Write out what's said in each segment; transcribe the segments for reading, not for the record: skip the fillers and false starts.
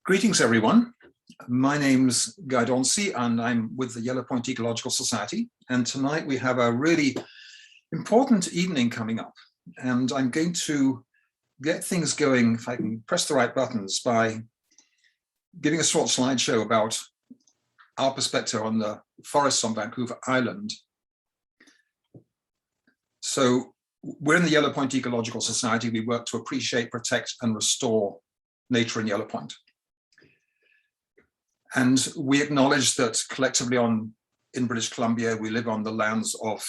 Greetings, everyone. My name's Guy Dauncey, and I'm with the Yellow Point Ecological Society. And tonight we have a really important evening coming up. And I'm going to get things going, if I can press the right buttons, by giving a short slideshow about our perspective on the forests on Vancouver Island. So we're in the Yellow Point Ecological Society. We work to appreciate, protect, and restore nature in Yellow Point. And we acknowledge that collectively in British Columbia, we live on the lands of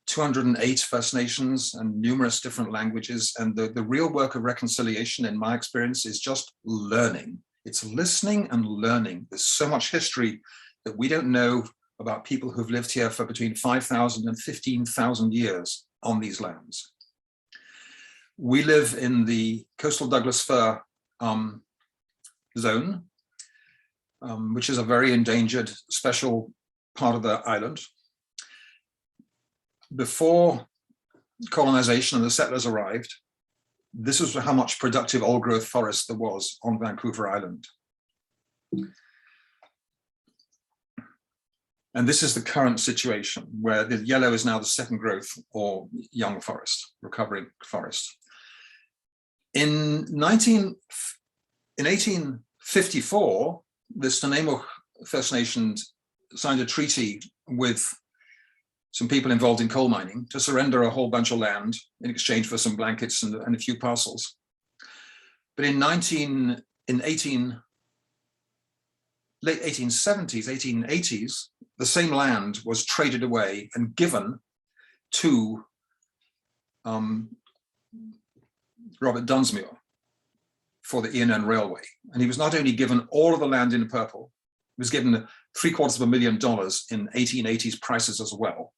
208 First Nations and numerous different languages. And the real work of reconciliation, in my experience, is just learning. It's listening and learning. There's so much history that we don't know about people who've lived here for between 5,000 and 15,000 years on these lands. We live in the coastal Douglas fir zone, which is a very endangered, special part of the island. Before colonization and the settlers arrived, this was how much productive old growth forest there was on Vancouver Island. And this is the current situation, where the yellow is now the second growth or young forest, recovering forest. In 1854, the Stewardship First Nations signed a treaty with some people involved in coal mining to surrender a whole bunch of land in exchange for some blankets and a few parcels. But in late 1870s, 1880s, the same land was traded away and given to Robert Dunsmuir for the ENN Railway. And he was not only given all of the land in purple, he was given $750,000 in 1880s prices as well.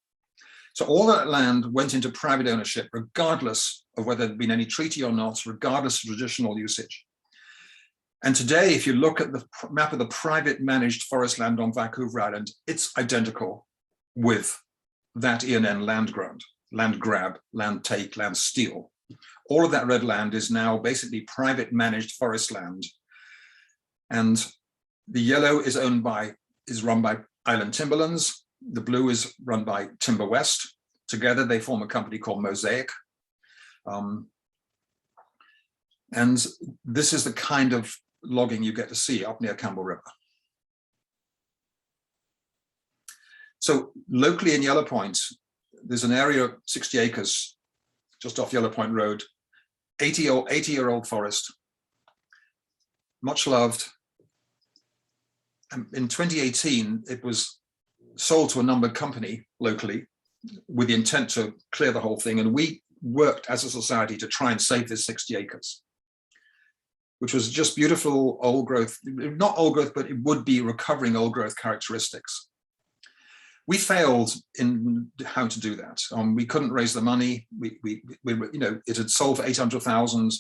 So all that land went into private ownership, regardless of whether there'd been any treaty or not, regardless of traditional usage. And today, if you look at the map of the private managed forest land on Vancouver Island, it's identical with that ENN land grab, land take, land steal. All of that red land is now basically private managed forest land. And the yellow is run by Island Timberlands. The blue is run by Timber West. Together they form a company called Mosaic. And this is the kind of logging you get to see up near Campbell River. So locally in Yellow Point, there's an area of 60 acres just off Yellow Point Road, 80-year-old forest, much loved. And in 2018, it was sold to a numbered company locally with the intent to clear the whole thing. And we worked as a society to try and save this 60 acres, which was just beautiful old growth, not old growth, but it would be recovering old growth characteristics. We failed in how to do that. We couldn't raise the money. It had sold for 800,000.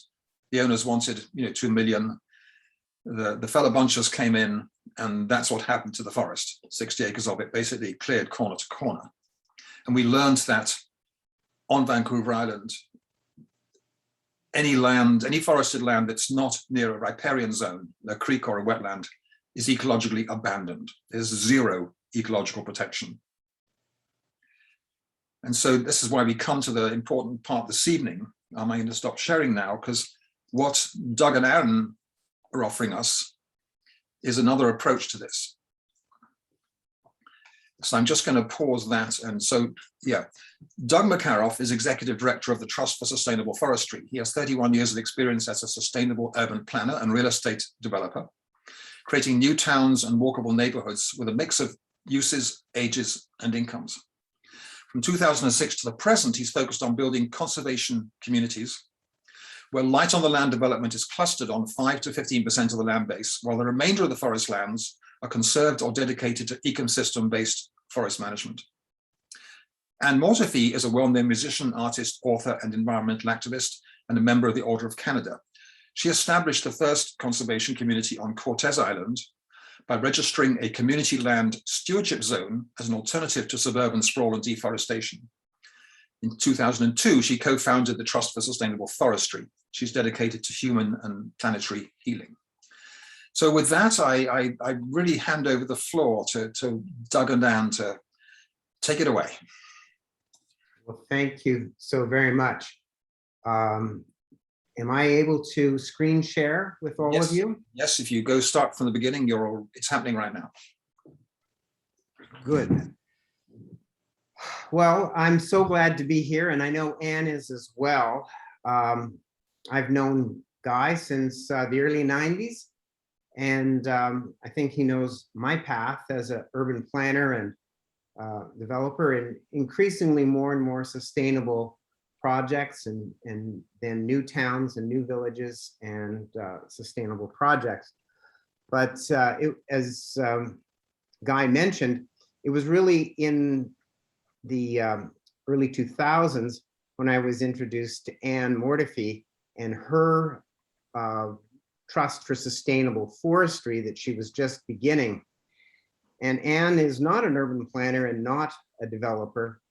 The owners wanted, 2 million. The fellow bunchers came in, and that's what happened to the forest. 60 acres of it basically cleared corner to corner. And we learned that on Vancouver Island, any forested land that's not near a riparian zone, a creek or a wetland, is ecologically abandoned. There's zero ecological protection. And so this is why we come to the important part this evening. I'm going to stop sharing now, because what Doug and Aaron are offering us is another approach to this. So I'm just going to pause that. And so, yeah, Doug Makaroff is Executive Director of the Trust for Sustainable Forestry. He has 31 years of experience as a sustainable urban planner and real estate developer, creating new towns and walkable neighborhoods with a mix of uses, ages, and incomes. From 2006 to the present, he's focused on building conservation communities where light on the land development is clustered on 5 to 15% of the land base, while the remainder of the forest lands are conserved or dedicated to ecosystem-based forest management. And Mortifee is a well-known musician, artist, author, and environmental activist, and a member of the Order of Canada. She established the first conservation community on Cortes Island by registering a community land stewardship zone as an alternative to suburban sprawl and deforestation. In 2002, she co-founded the Trust for Sustainable Forestry. She's dedicated to human and planetary healing. So with that, I really hand over the floor to Doug and Anne to take it away. Well, thank you so very much. Am I able to screen share with all of you? Yes, if you go start from the beginning, it's happening right now. Good. Well, I'm so glad to be here, and I know Anne is as well. I've known Guy since the early 90s, and I think he knows my path as an urban planner and developer, and increasingly more and more sustainable projects, and then new towns and new villages and sustainable projects. But as Guy mentioned, it was really in the early 2000s when I was introduced to Anne Mortifee and her Trust for Sustainable Forestry that she was just beginning. And Anne is not an urban planner and not a developer,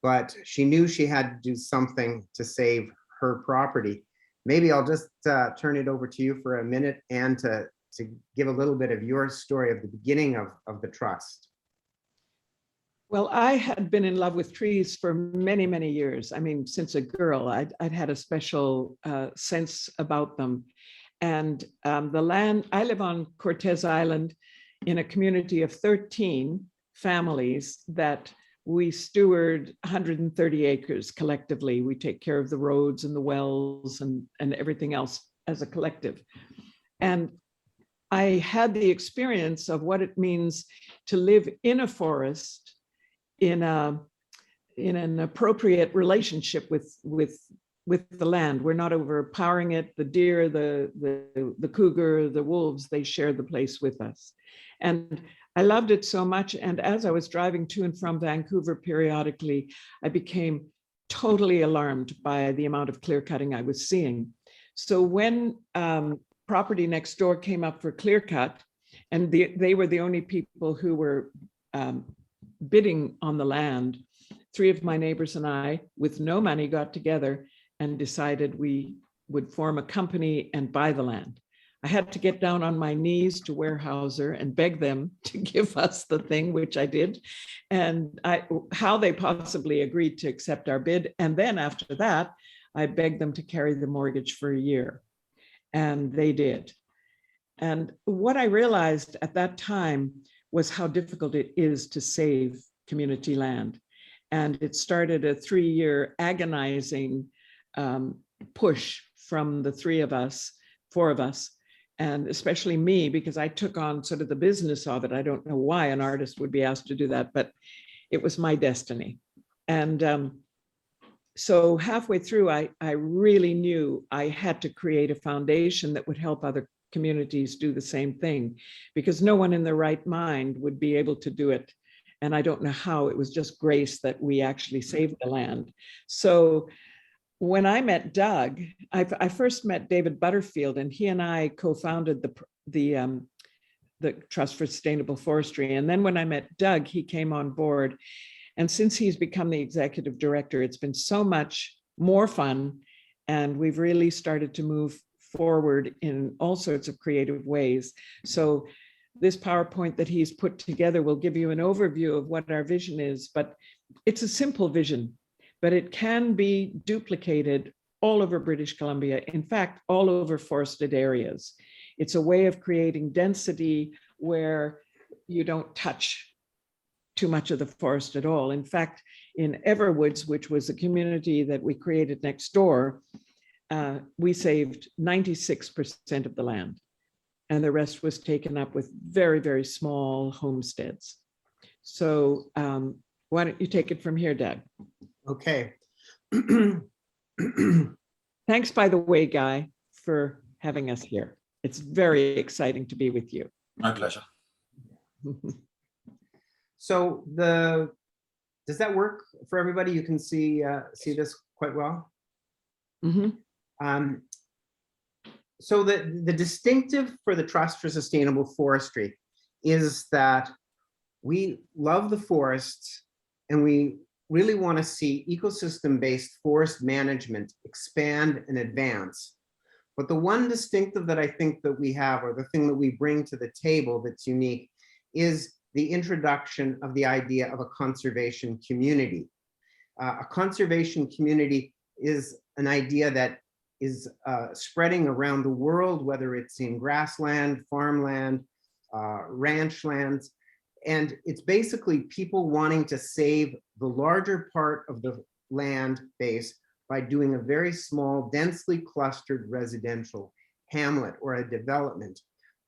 but she knew she had to do something to save her property. Maybe I'll just turn it over to you for a minute, Anne, to give a little bit of your story of the beginning of the trust. Well, I had been in love with trees for many, many years. I mean, since a girl, I'd had a special sense about them. And the land, I live on Cortez Island in a community of 13 families that we steward 130 acres collectively. We take care of the roads and the wells and everything else as a collective. And I had the experience of what it means to live in a forest in an appropriate relationship with the land. We're not overpowering it. The deer, the cougar, the wolves, they share the place with us. And I loved it so much. And as I was driving to and from Vancouver periodically, I became totally alarmed by the amount of clear cutting I was seeing. So when property next door came up for clear cut, and they were the only people who were bidding on the land, 3 of my neighbors and I, with no money, got together and decided we would form a company and buy the land. I had to get down on my knees to Weyerhaeuser and beg them to give us the thing, which I did, and how they possibly agreed to accept our bid. And then after that, I begged them to carry the mortgage for a year, and they did. And what I realized at that time was how difficult it is to save community land. And it started a 3-year agonizing push from the 4 of us, and especially me, because I took on sort of the business of it. I don't know why an artist would be asked to do that, but it was my destiny. And so halfway through, I really knew I had to create a foundation that would help other communities do the same thing, because no one in their right mind would be able to do it. And I don't know how. It was just grace that we actually saved the land. So when I met Doug, I first met David Butterfield, and he and I co-founded the Trust for Sustainable Forestry. And then when I met Doug, he came on board. And since he's become the executive director, it's been so much more fun. And we've really started to move forward in all sorts of creative ways. So this PowerPoint that he's put together will give you an overview of what our vision is, but it's a simple vision, but it can be duplicated all over British Columbia. In fact, all over forested areas. It's a way of creating density where you don't touch too much of the forest at all. In fact, in Everwoods, which was a community that we created next door, we saved 96% of the land, and the rest was taken up with very, very small homesteads. So why don't you take it from here, Doug? Okay. Thanks, by the way, Guy, for having us here. It's very exciting to be with you. My pleasure. So does that work for everybody? You can see this quite well? Mm-hmm. So the distinctive for the Trust for Sustainable Forestry is that we love the forests, and we really want to see ecosystem-based forest management expand and advance. But the one distinctive that I think that we have, or the thing that we bring to the table that's unique, is the introduction of the idea of a conservation community. A conservation community is an idea that is spreading around the world, whether it's in grassland, farmland, ranch lands. And it's basically people wanting to save the larger part of the land base by doing a very small, densely clustered residential hamlet or a development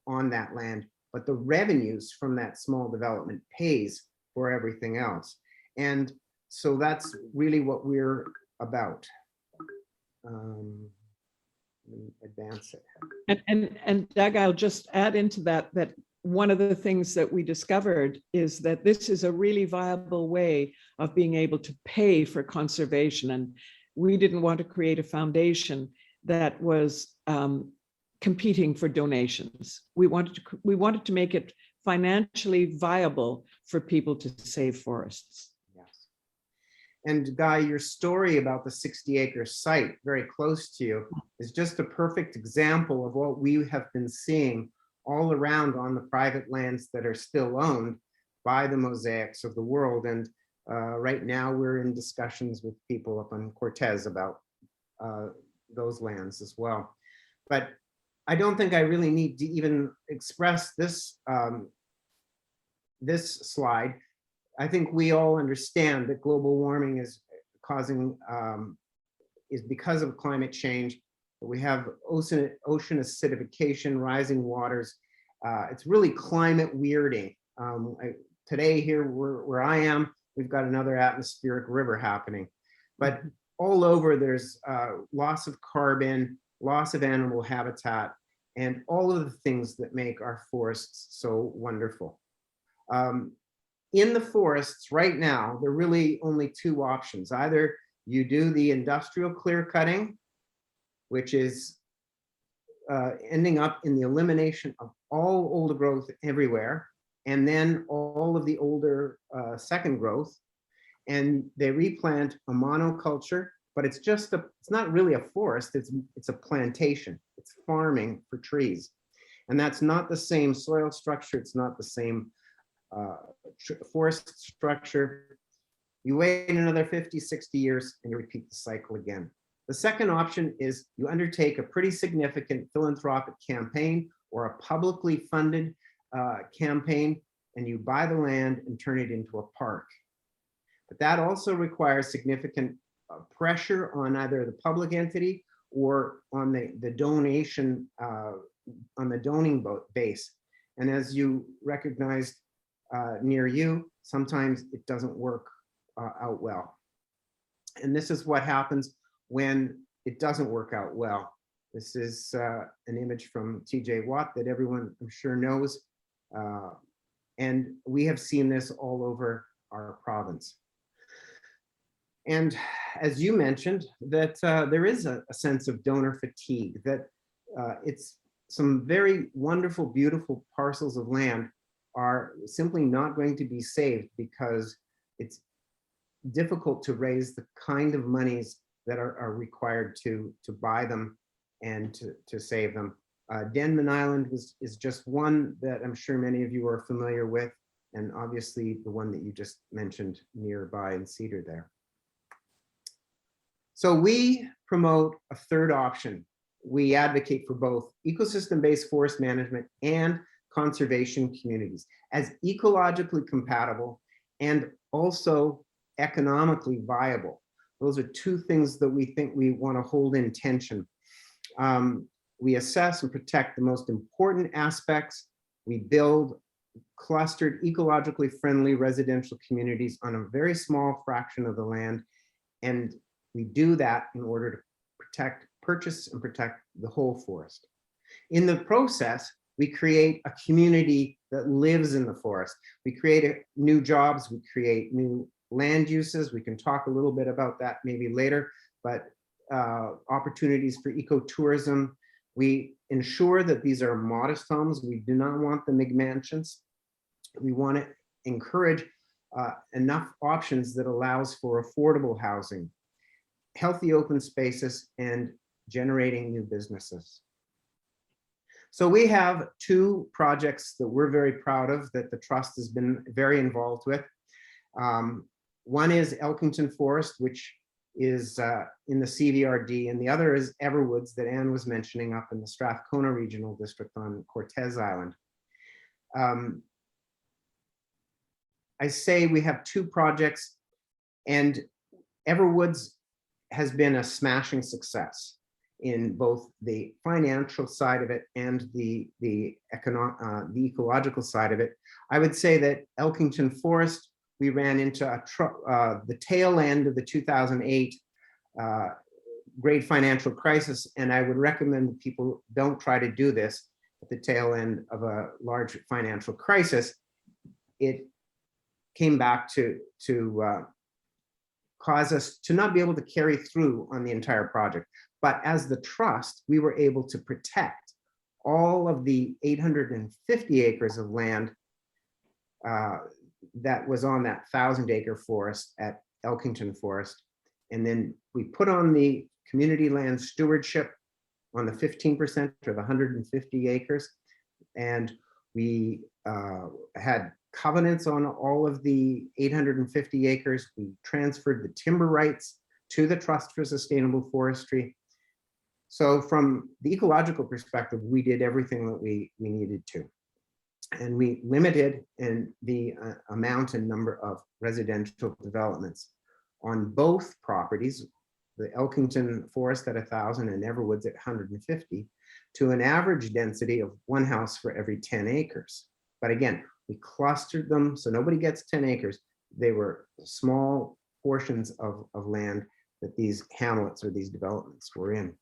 on that land. But the revenues from that small development pays for everything else. And so that's really what we're about. Let me advance it. And Doug, I'll just add into that, that one of the things that we discovered is that this is a really viable way of being able to pay for conservation. And we didn't want to create a foundation that was competing for donations. We wanted to make it financially viable for people to save forests. Yes. And Guy, your story about the 60-acre site very close to you is just a perfect example of what we have been seeing all around on the private lands that are still owned by the mosaics of the world. And right now we're in discussions with people up on Cortez about those lands as well. But I don't think I really need to even express this, this slide. I think we all understand that global warming is causing, is because of climate change. We have ocean acidification, rising waters. It's really climate weirding. Today here where I am, we've got another atmospheric river happening. But all over there's loss of carbon, loss of animal habitat, and all of the things that make our forests so wonderful. In the forests right now, there are really only two options. Either you do the industrial clear cutting, which is ending up in the elimination of all older growth everywhere, and then all of the older second growth, and they replant a monoculture, but it's just it's not really a forest, it's a plantation. It's farming for trees. And that's not the same soil structure, it's not the same forest structure. You wait another 50, 60 years and you repeat the cycle again. The second option is you undertake a pretty significant philanthropic campaign or a publicly funded campaign, and you buy the land and turn it into a park. But that also requires significant pressure on either the public entity or on the donation, on the donating base. And as you recognized near you, sometimes it doesn't work out well. And this is what happens when it doesn't work out well. This is an image from T.J. Watt that everyone I'm sure knows. And we have seen this all over our province. And as you mentioned, that there is a sense of donor fatigue, that it's some very wonderful, beautiful parcels of land are simply not going to be saved because it's difficult to raise the kind of monies that are required to buy them and to save them. Denman Island is just one that I'm sure many of you are familiar with, and obviously the one that you just mentioned nearby in Cedar there. So we promote a third option. We advocate for both ecosystem-based forest management and conservation communities as ecologically compatible and also economically viable. Those are two things that we think we want to hold in tension. We assess and protect the most important aspects. We build clustered, ecologically friendly residential communities on a very small fraction of the land. And we do that in order to purchase and protect the whole forest. In the process, we create a community that lives in the forest. We create new jobs, we create new land uses. We can talk a little bit about that maybe later, but opportunities for ecotourism. We ensure that these are modest homes. We do not want the McMansions. We want to encourage enough options that allows for affordable housing, healthy open spaces, and generating new businesses. So we have two projects that we're very proud of that the trust has been very involved with. One is Elkington Forest, which is in the CVRD, and the other is Everwoods that Anne was mentioning up in the Strathcona Regional District on Cortes Island. I say we have two projects, and Everwoods has been a smashing success in both the financial side of it and the ecological side of it. I would say that Elkington Forest, we ran into the tail end of the 2008 great financial crisis, and I would recommend that people don't try to do this at the tail end of a large financial crisis. It came back to cause us to not be able to carry through on the entire project. But as the trust, we were able to protect all of the 850 acres of land that was on that 1,000-acre forest at Elkington Forest. And then we put on the community land stewardship on the 15% or the 150 acres. And we had covenants on all of the 850 acres. We transferred the timber rights to the Trust for Sustainable Forestry. So from the ecological perspective, we did everything that we needed to. And we limited in the amount and number of residential developments on both properties, the Elkington Forest at 1,000 and Everwoods at 150, to an average density of one house for every 10 acres. But again, we clustered them so nobody gets 10 acres. They were small portions of land that these hamlets or these developments were in.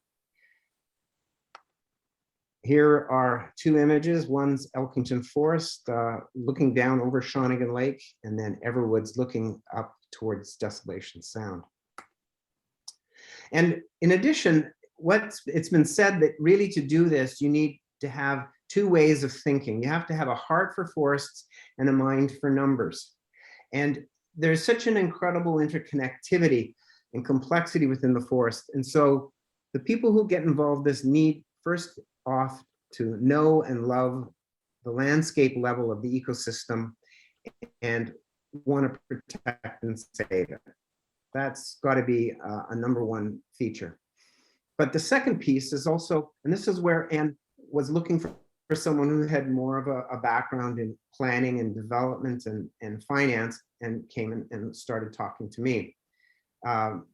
Here are two images. One's Elkington Forest looking down over Shawnigan Lake, and then Everwoods looking up towards Desolation Sound. And in addition, it's been said that really to do this, you need to have two ways of thinking. You have to have a heart for forests and a mind for numbers. And there's such an incredible interconnectivity and complexity within the forest. And so the people who get involved in this need first off to know and love the landscape level of the ecosystem and want to protect and save it. That's got to be a number one feature. But the second piece is also, and this is where Anne was looking for someone who had more of a background in planning and development and finance, and came and started talking to me.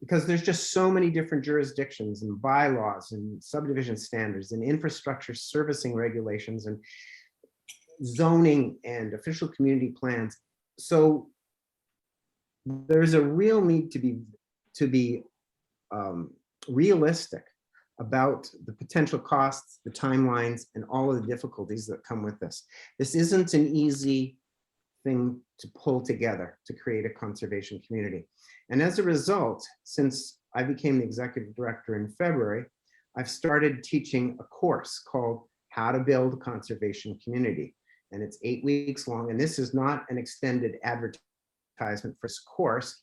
Because there's just so many different jurisdictions and bylaws and subdivision standards and infrastructure servicing regulations and zoning and official community plans. So there's a real need to be realistic about the potential costs, the timelines, and all of the difficulties that come with this. This isn't an easy thing to pull together to create a conservation community. And as a result, since I became the executive director in February, I've started teaching a course called How to Build a Conservation Community. And it's 8 weeks long. And this is not an extended advertisement for this course,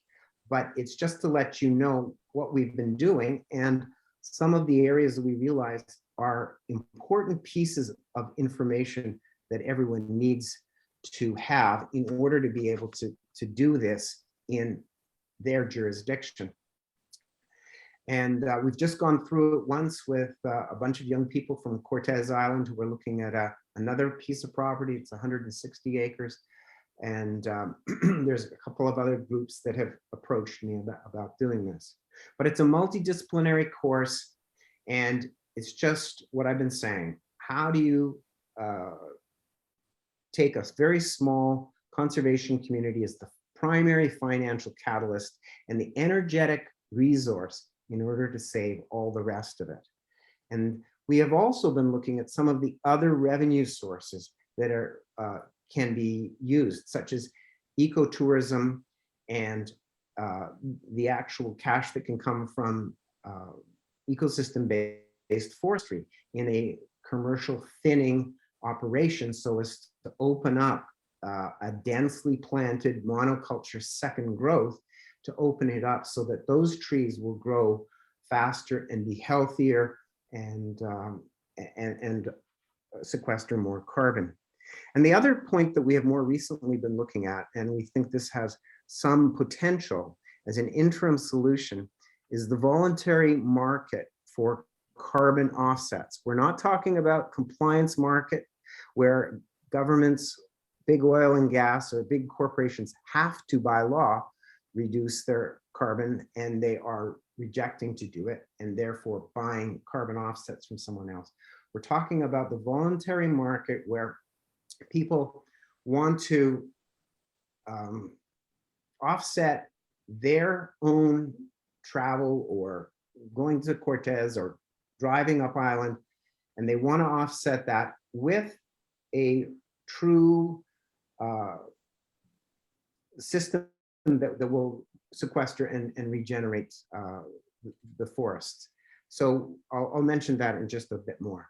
but it's just to let you know what we've been doing and some of the areas that we realize are important pieces of information that everyone needs to have in order to be able to do this in their jurisdiction. And we've just gone through it once with a bunch of young people from Cortes Island who were looking at another piece of property. It's 160 acres. And there's a couple of other groups that have approached me about doing this. But it's a multidisciplinary course, and it's just what I've been saying. How do you take a very small conservation community as the primary financial catalyst and the energetic resource in order to save all the rest of it? And we have also been looking at some of the other revenue sources that are can be used, such as ecotourism and the actual cash that can come from ecosystem-based forestry in a commercial thinning operation, so as to open up a densely planted monoculture second growth, to open it up so that those trees will grow faster and be healthier and sequester more carbon. And the other point that we have more recently been looking at, and we think this has some potential as an interim solution, is the voluntary market for carbon offsets. We're not talking about compliance market where governments, big oil and gas or big corporations have to by law reduce their carbon, and they are rejecting to do it and therefore buying carbon offsets from someone else. We're talking about the voluntary market where people want to offset their own travel or going to Cortez or driving up island, and they want to offset that with a true system that will sequester and regenerate the forests. So I'll mention that in just a bit more.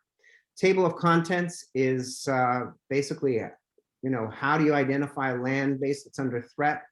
Table of contents is basically, how do you identify land base that's under threat?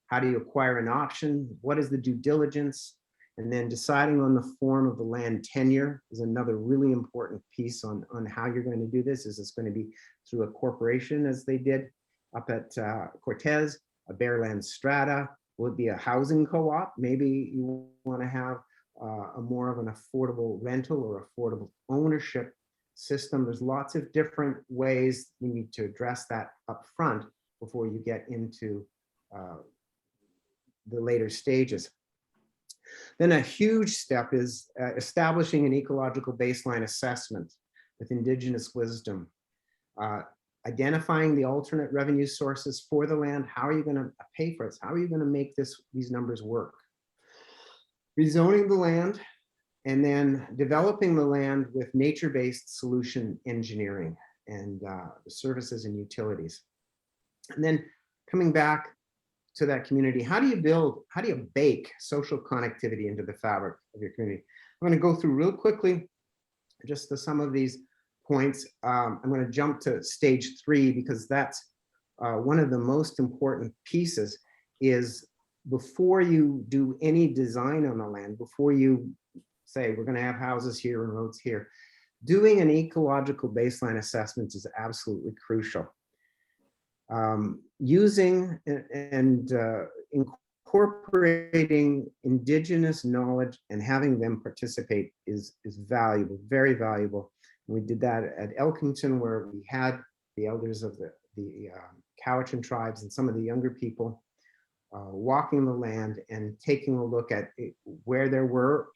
How do you acquire an option? What is the due diligence? And then deciding on the form of the land tenure is another really important piece on how you're going to do this. Is it's going to be through a corporation as they did up at Cortez, a bare land strata? Will it be a housing co-op? Maybe you want to have a more of an affordable rental or affordable ownership system. There's lots of different ways you need to address that up front before you get into the later stages. Then a huge step is establishing an ecological baseline assessment with Indigenous wisdom, identifying the alternate revenue sources for the land. How are you going to pay for it? How are you going to make these numbers work? Rezoning the land, and then developing the land with nature-based solution engineering and the services and utilities. And then coming back to that community, how do you bake social connectivity into the fabric of your community? I'm going to go through real quickly just some of these points. I'm going to jump to stage 3 because that's one of the most important pieces. Is before you do any design on the land, before you say we're going to have houses here and roads here, doing an ecological baseline assessment is absolutely crucial. Using and incorporating Indigenous knowledge and having them participate is valuable, very valuable. We did that at Elkington, where we had the elders of the Cowichan tribes and some of the younger people walking the land and taking a look at where there were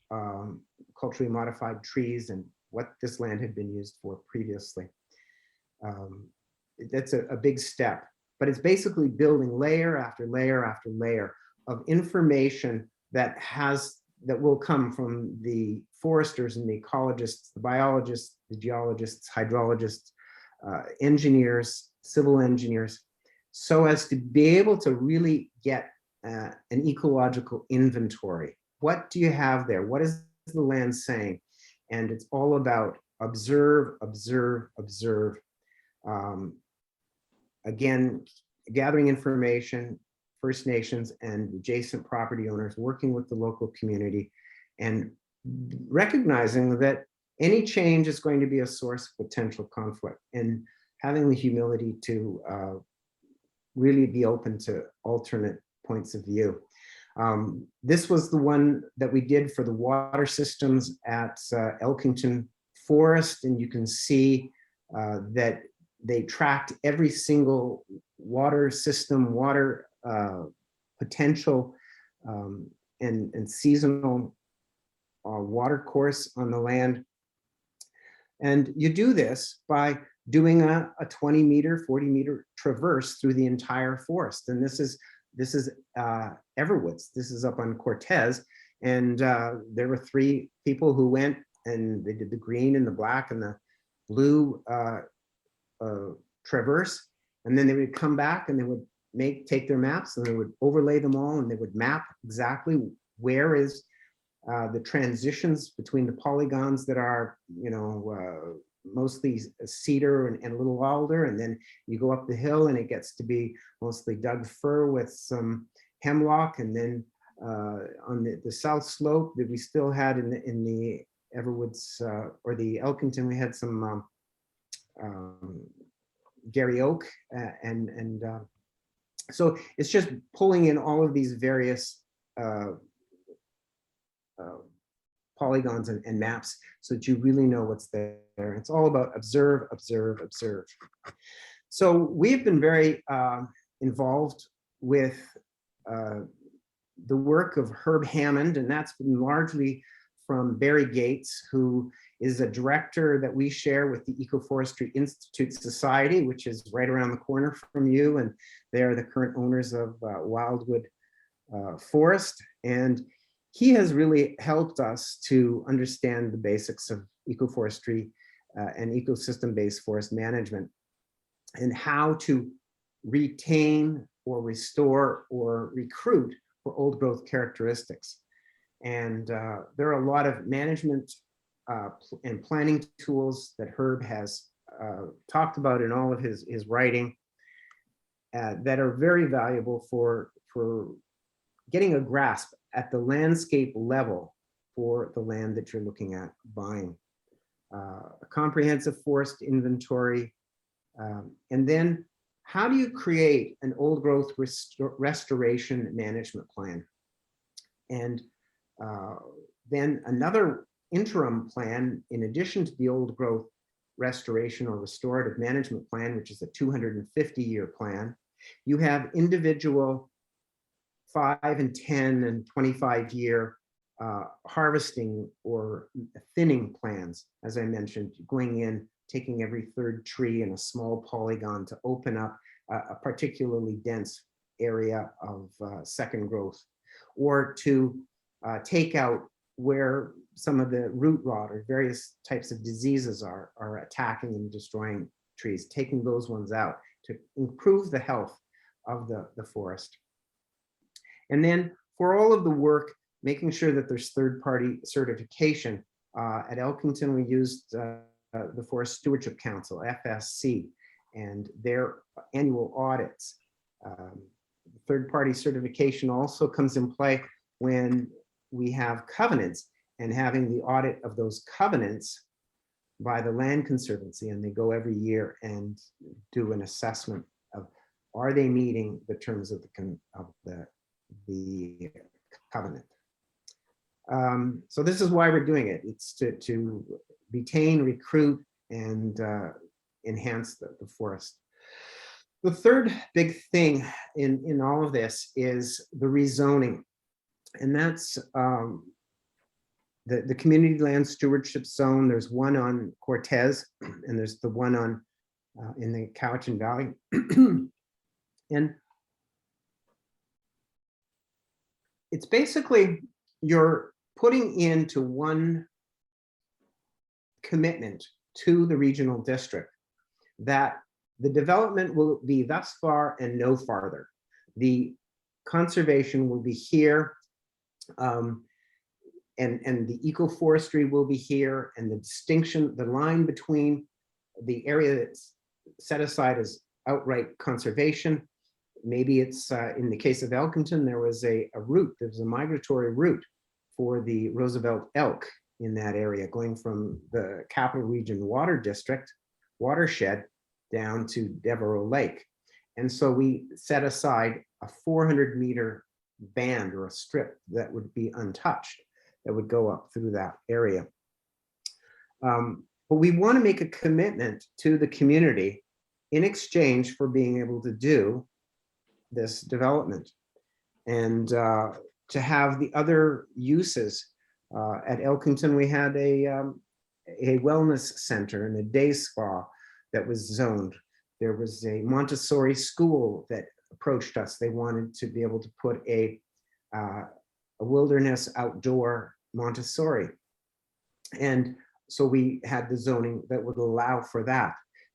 culturally modified trees and what this land had been used for previously. That's a big step, but it's basically building layer after layer after layer of information that will come from the foresters and the ecologists, the biologists, the geologists, hydrologists, engineers, civil engineers, so as to be able to really get an ecological inventory. What do you have there? What is the land saying? And it's all about observe, observe, observe. Again, gathering information, First Nations and adjacent property owners, working with the local community, and recognizing that any change is going to be a source of potential conflict, and having the humility to really be open to alternate points of view. This was the one that we did for the water systems at Elkington Forest, and you can see that they tracked every single water system, water potential and seasonal water course on the land. And you do this by doing a 20 meter, 40 meter traverse through the entire forest. And this is Everwoods. This is up on Cortez. And there were 3 people who went and they did the green and the black and the blue traverse. And then they would come back and they would take their maps and they would overlay them all, and they would map exactly where is the transitions between the polygons that are, mostly cedar and little alder, and then you go up the hill and it gets to be mostly Doug fir with some hemlock, and then on the south slope that we still had in the Everwoods or the Elkington, we had some Gary Oak, and so it's just pulling in all of these various polygons and maps so that you really know what's there. It's all about observe, observe, observe. So we've been very involved with the work of Herb Hammond, and that's been largely from Barry Gates, who is a director that we share with the Ecoforestry Institute Society, which is right around the corner from you, and they are the current owners of Wildwood Forest. And he has really helped us to understand the basics of ecoforestry and ecosystem-based forest management, and how to retain or restore or recruit for old growth characteristics. And there are a lot of management and planning tools that Herb has talked about in all of his writing that are very valuable for getting a grasp at the landscape level for the land that you're looking at buying. A comprehensive forest inventory, and then how do you create an old growth restoration management plan? And then another interim plan, in addition to the old growth restoration or restorative management plan, which is a 250-year plan. You have individual 5 and 10 and 25-year harvesting or thinning plans, as I mentioned, going in, taking every third tree in a small polygon to open up a particularly dense area of second growth, or to take out where some of the root rot or various types of diseases are attacking and destroying trees, taking those ones out to improve the health of the forest. And then for all of the work, making sure that there's third-party certification. At Elkington, we used the Forest Stewardship Council, FSC, and their annual audits. Third-party certification also comes in play when we have covenants, and having the audit of those covenants by the Land Conservancy, and they go every year and do an assessment of, are they meeting the terms of the covenant. So this is why we're doing it. It's to retain, recruit, and enhance the forest. The third big thing in all of this is the rezoning, and that's the community land stewardship zone. There's one on Cortez, and there's the one on in the Cowichan Valley. And it's basically you're putting into one commitment to the regional district that the development will be thus far and no farther. The conservation will be here, and the ecoforestry will be here, and the distinction, the line between the area that's set aside as outright conservation. Maybe it's in the case of Elkington, there was a route, there was a migratory route for the Roosevelt elk in that area, going from the Capital Region Water District watershed down to Devereaux Lake. And so we set aside a 400-meter band or a strip that would be untouched, that would go up through that area. But we want to make a commitment to the community in exchange for being able to do this development, and to have the other uses. At Elkington, we had a wellness center and a day spa that was zoned. There was a Montessori school that approached us. They wanted to be able to put a wilderness outdoor Montessori. And so we had the zoning that would allow for that,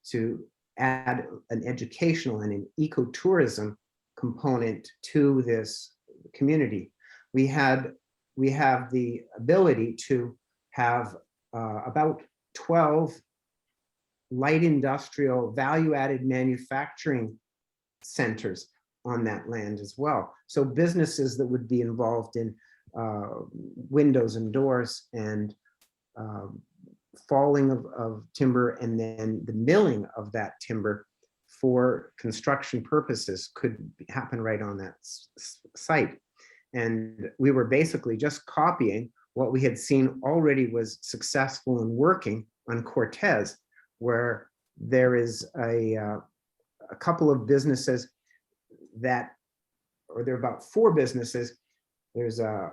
to add an educational and an ecotourism component to this community. We have the ability to have about 12 light industrial value-added manufacturing centers on that land as well. So businesses that would be involved in windows and doors and falling of timber and then the milling of that timber for construction purposes could happen right on that site. And we were basically just copying what we had seen already was successful and working on Cortez, where there is a couple of businesses that, or there are about 4 businesses. There's a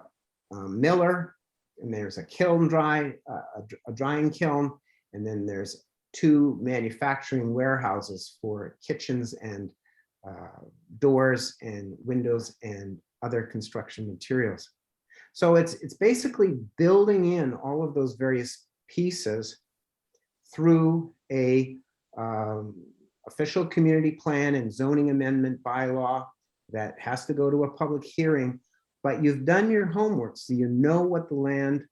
miller, and there's a kiln a drying kiln, and then there's 2 manufacturing warehouses for kitchens and doors and windows and other construction materials. So it's basically building in all of those various pieces through a official community plan and zoning amendment bylaw that has to go to a public hearing, but you've done your homework, so you know what the land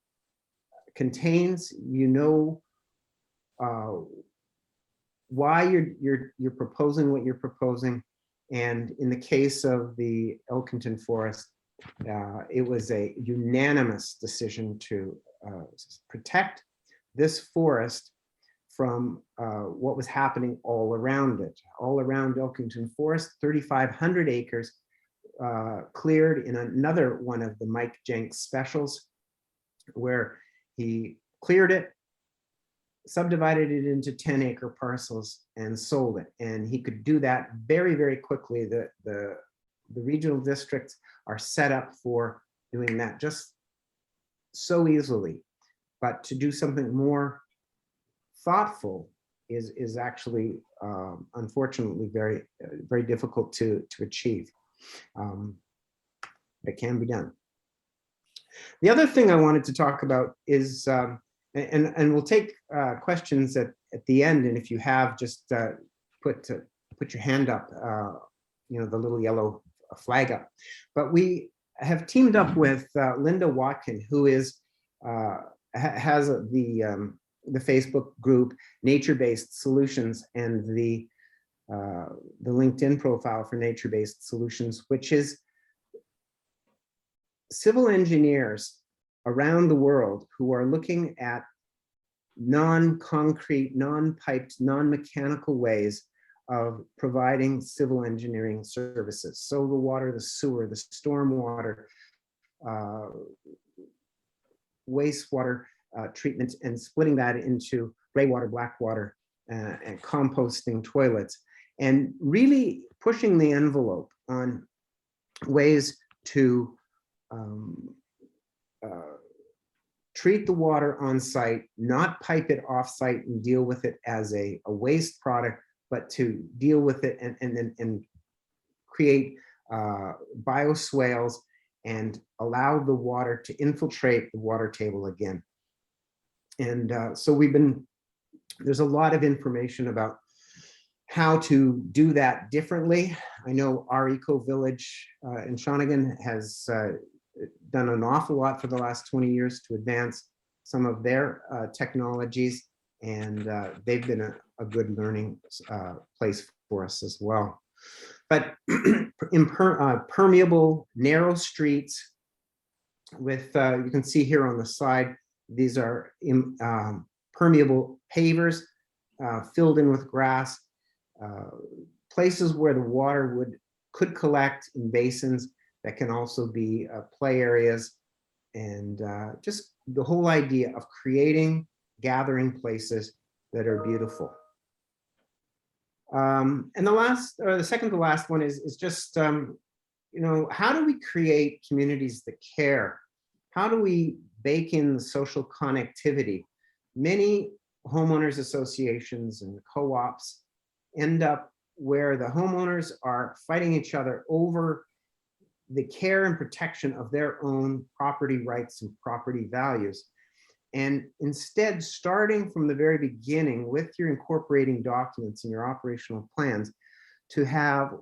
contains, you know why you're proposing what you're proposing. And in the case of the Elkington Forest, it was a unanimous decision to protect this forest from what was happening all around it. All around Elkington Forest, 3,500 acres cleared in another one of the Mike Jenks specials, where he cleared it, subdivided it into 10-acre parcels and sold it. And he could do that very, very quickly. The regional districts are set up for doing that just so easily. But to do something more thoughtful is actually, unfortunately, very, very difficult to achieve. It can be done. The other thing I wanted to talk about is, and we'll take questions at the end, and if you have, just put your hand up, you know, the little yellow flag up. But we have teamed up with Linda Watkin, who is has the Facebook group Nature-Based Solutions and the LinkedIn profile for Nature-Based Solutions, which is civil engineers around the world who are looking at non-concrete, non-piped, non-mechanical ways of providing civil engineering services. So the water, the sewer, the stormwater, wastewater treatment, and splitting that into gray water, black water, and composting toilets, and really pushing the envelope on ways to treat the water on site, not pipe it off site and deal with it as a waste product, but to deal with it and create bioswales and allow the water to infiltrate the water table again. And so there's a lot of information about how to do that differently. I know our Eco Village in Shawnigan has done an awful lot for the last 20 years to advance some of their technologies, and they've been a good learning place for us as well. But permeable, narrow streets with, you can see here on the side, these are permeable pavers filled in with grass, places where the water could collect in basins that can also be play areas, and just the whole idea of creating gathering places that are beautiful. And the second to last one is just, you know, how do we create communities that care? How do we bake in the social connectivity? Many homeowners associations and co-ops end up where the homeowners are fighting each other over the care and protection of their own property rights and property values. And instead, starting from the very beginning with your incorporating documents and your operational plans, to have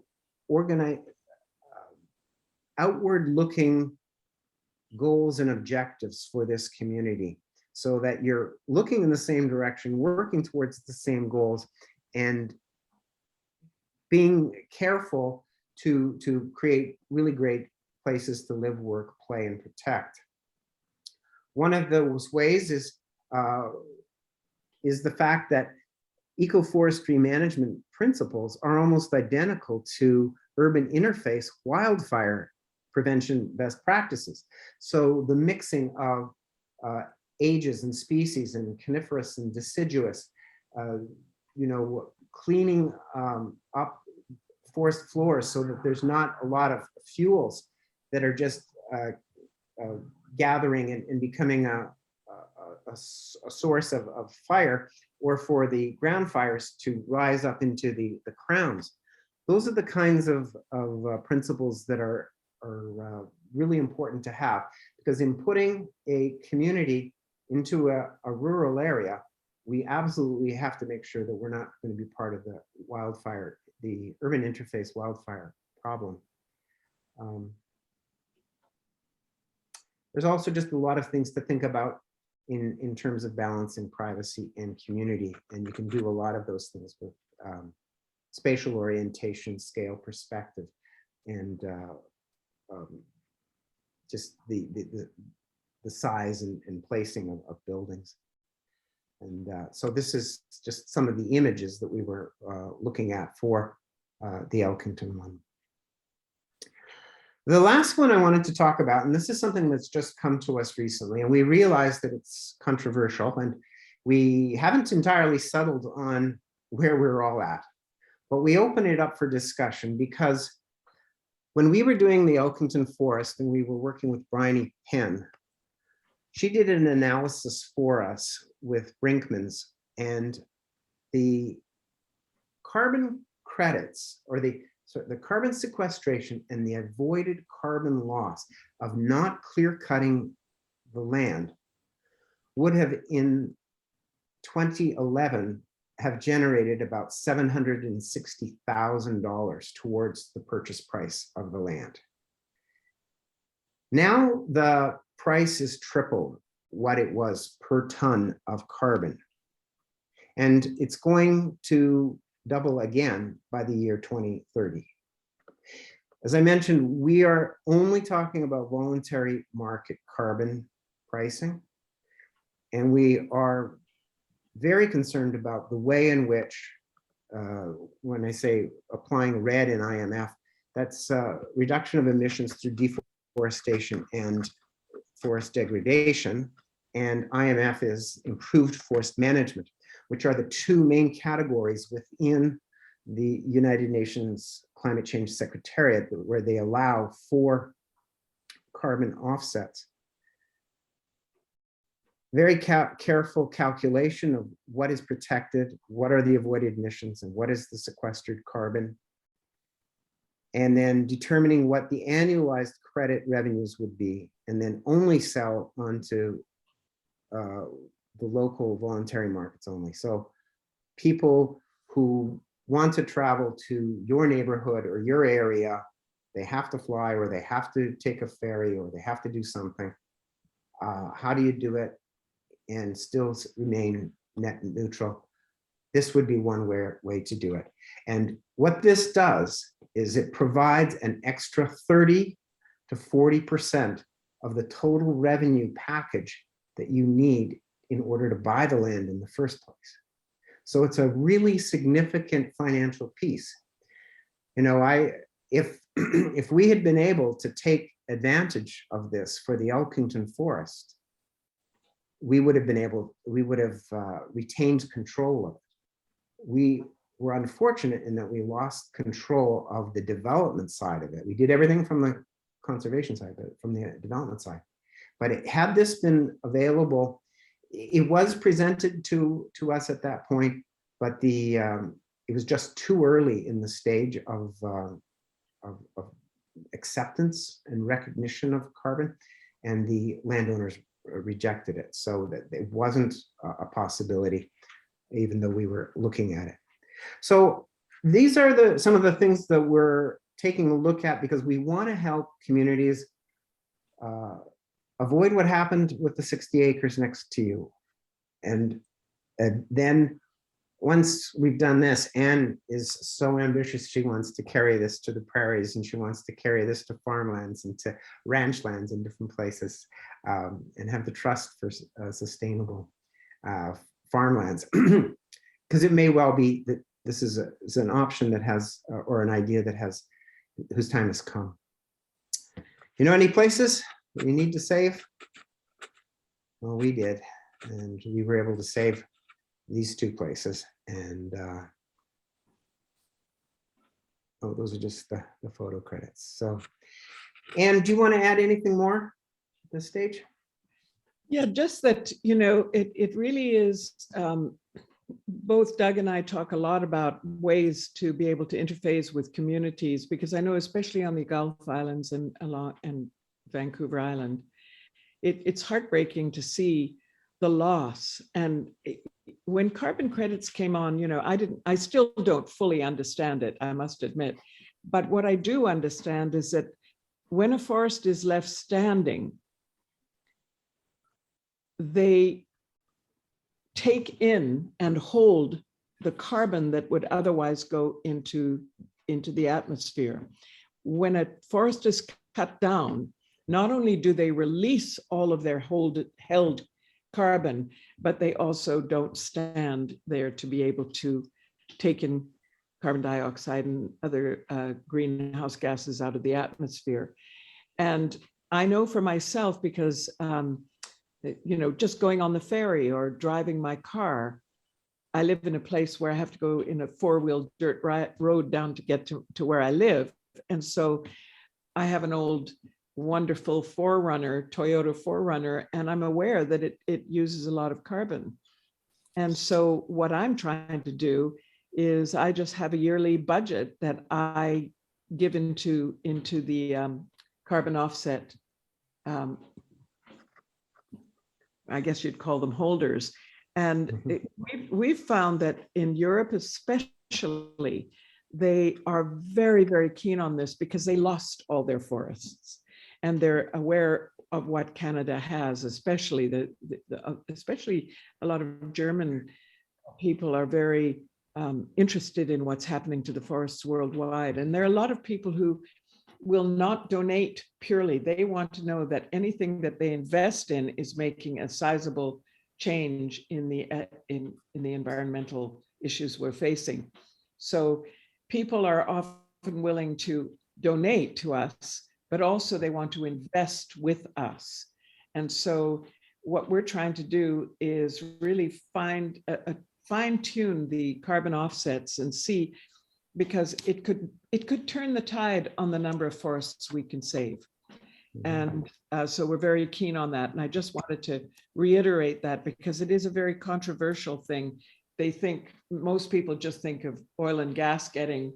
organized, outward-looking goals and objectives for this community, so that you're looking in the same direction, working towards the same goals, and being careful to create really great places to live, work, play, and protect. One of those ways is is the fact that ecoforestry management principles are almost identical to urban interface wildfire prevention best practices. So the mixing of ages and species and coniferous and deciduous, cleaning up forest floors so that there's not a lot of fuels that are just gathering and becoming a source of fire, or for the ground fires to rise up into the crowns. Those are the kinds of principles that are really important to have, because in putting a community into a rural area, we absolutely have to make sure that we're not going to be part of the wildfire, the urban interface wildfire problem. There's also just a lot of things to think about in terms of balancing privacy and community, and you can do a lot of those things with spatial orientation, scale, perspective, and just the size and placing of buildings. And so this is just some of the images that we were looking at for the Elkington one. The last one I wanted to talk about, and this is something that's just come to us recently, and we realized that it's controversial, and we haven't entirely settled on where we're all at, but we open it up for discussion, because when we were doing the Elkington Forest and we were working with Bryony Penn, she did an analysis for us with Brinkman's, and the carbon credits, or the carbon sequestration and the avoided carbon loss of not clear cutting the land would have, in 2011, have generated about $760,000 towards the purchase price of the land. Now the price is triple what it was per ton of carbon, and it's going to double again by the year 2030. As I mentioned, we are only talking about voluntary market carbon pricing, and we are very concerned about the way in which, when I say applying RED in IMF, that's reduction of emissions through deforestation and forest degradation, and IMF is improved forest management, which are the two main categories within the United Nations Climate Change Secretariat, where they allow for carbon offsets. Very careful calculation of what is protected, what are the avoided emissions, and what is the sequestered carbon. And then determining what the annualized credit revenues would be, and then only sell onto the local voluntary markets only. So people who want to travel to your neighborhood or your area, they have to fly, or they have to take a ferry, or they have to do something. How do you do it and still remain net neutral? This would be one way to do it. And what this does is it provides an extra 30 to 40% of the total revenue package that you need in order to buy the land in the first place. So it's a really significant financial piece. You know, if we had been able to take advantage of this for the Elkington Forest, we would have retained control of it. We were unfortunate in that we lost control of the development side of it. We did everything from the conservation side, but from the development side. But had this been available, it was presented to us at that point, but it was just too early in the stage of acceptance and recognition of carbon, and the landowners rejected it. So that it wasn't a possibility, even though we were looking at it. So these are some of the things that we're taking a look at, because we want to help communities avoid what happened with the 60 acres next to you. And then once we've done this, Anne is so ambitious, she wants to carry this to the prairies, and she wants to carry this to farmlands and to ranch lands in different places, and have the trust for sustainable farmlands. Because it may well be that this is an option that has, or an idea that has, whose time has come. You know any places that you need to save? Well, we did, and we were able to save these two places. And oh, those are just the photo credits. So, Anne, do you want to add anything more at this stage? Yeah, just that, you know, it really is, both Doug and I talk a lot about ways to be able to interface with communities, because I know especially on the Gulf Islands and Vancouver Island, it's heartbreaking to see the loss. And when carbon credits came on, you know, I still don't fully understand it, I must admit. But what I do understand is that when a forest is left standing, they take in and hold the carbon that would otherwise go into the atmosphere. When a forest is cut down, not only do they release all of their held carbon, but they also don't stand there to be able to take in carbon dioxide and other greenhouse gases out of the atmosphere. And I know for myself, because you know, just going on the ferry or driving my car, I live in a place where I have to go in a four-wheel dirt road down to get to where I live. And so I have an old wonderful Toyota 4Runner, and I'm aware that it uses a lot of carbon. And so what I'm trying to do is I just have a yearly budget that I give into the carbon offset, I guess you'd call them holders. And we've found that in Europe especially, they are very, very keen on this because they lost all their forests. And they're aware of what Canada has, especially especially a lot of German people are very interested in what's happening to the forests worldwide. And there are a lot of people who will not donate purely. They want to know that anything that they invest in is making a sizable change in the environmental issues we're facing. So people are often willing to donate to us, but also they want to invest with us. And so what we're trying to do is really fine-tune the carbon offsets and see, because it could turn the tide on the number of forests we can save. And so we're very keen on that. And I just wanted to reiterate that because it is a very controversial thing. They think, most people just think of oil and gas getting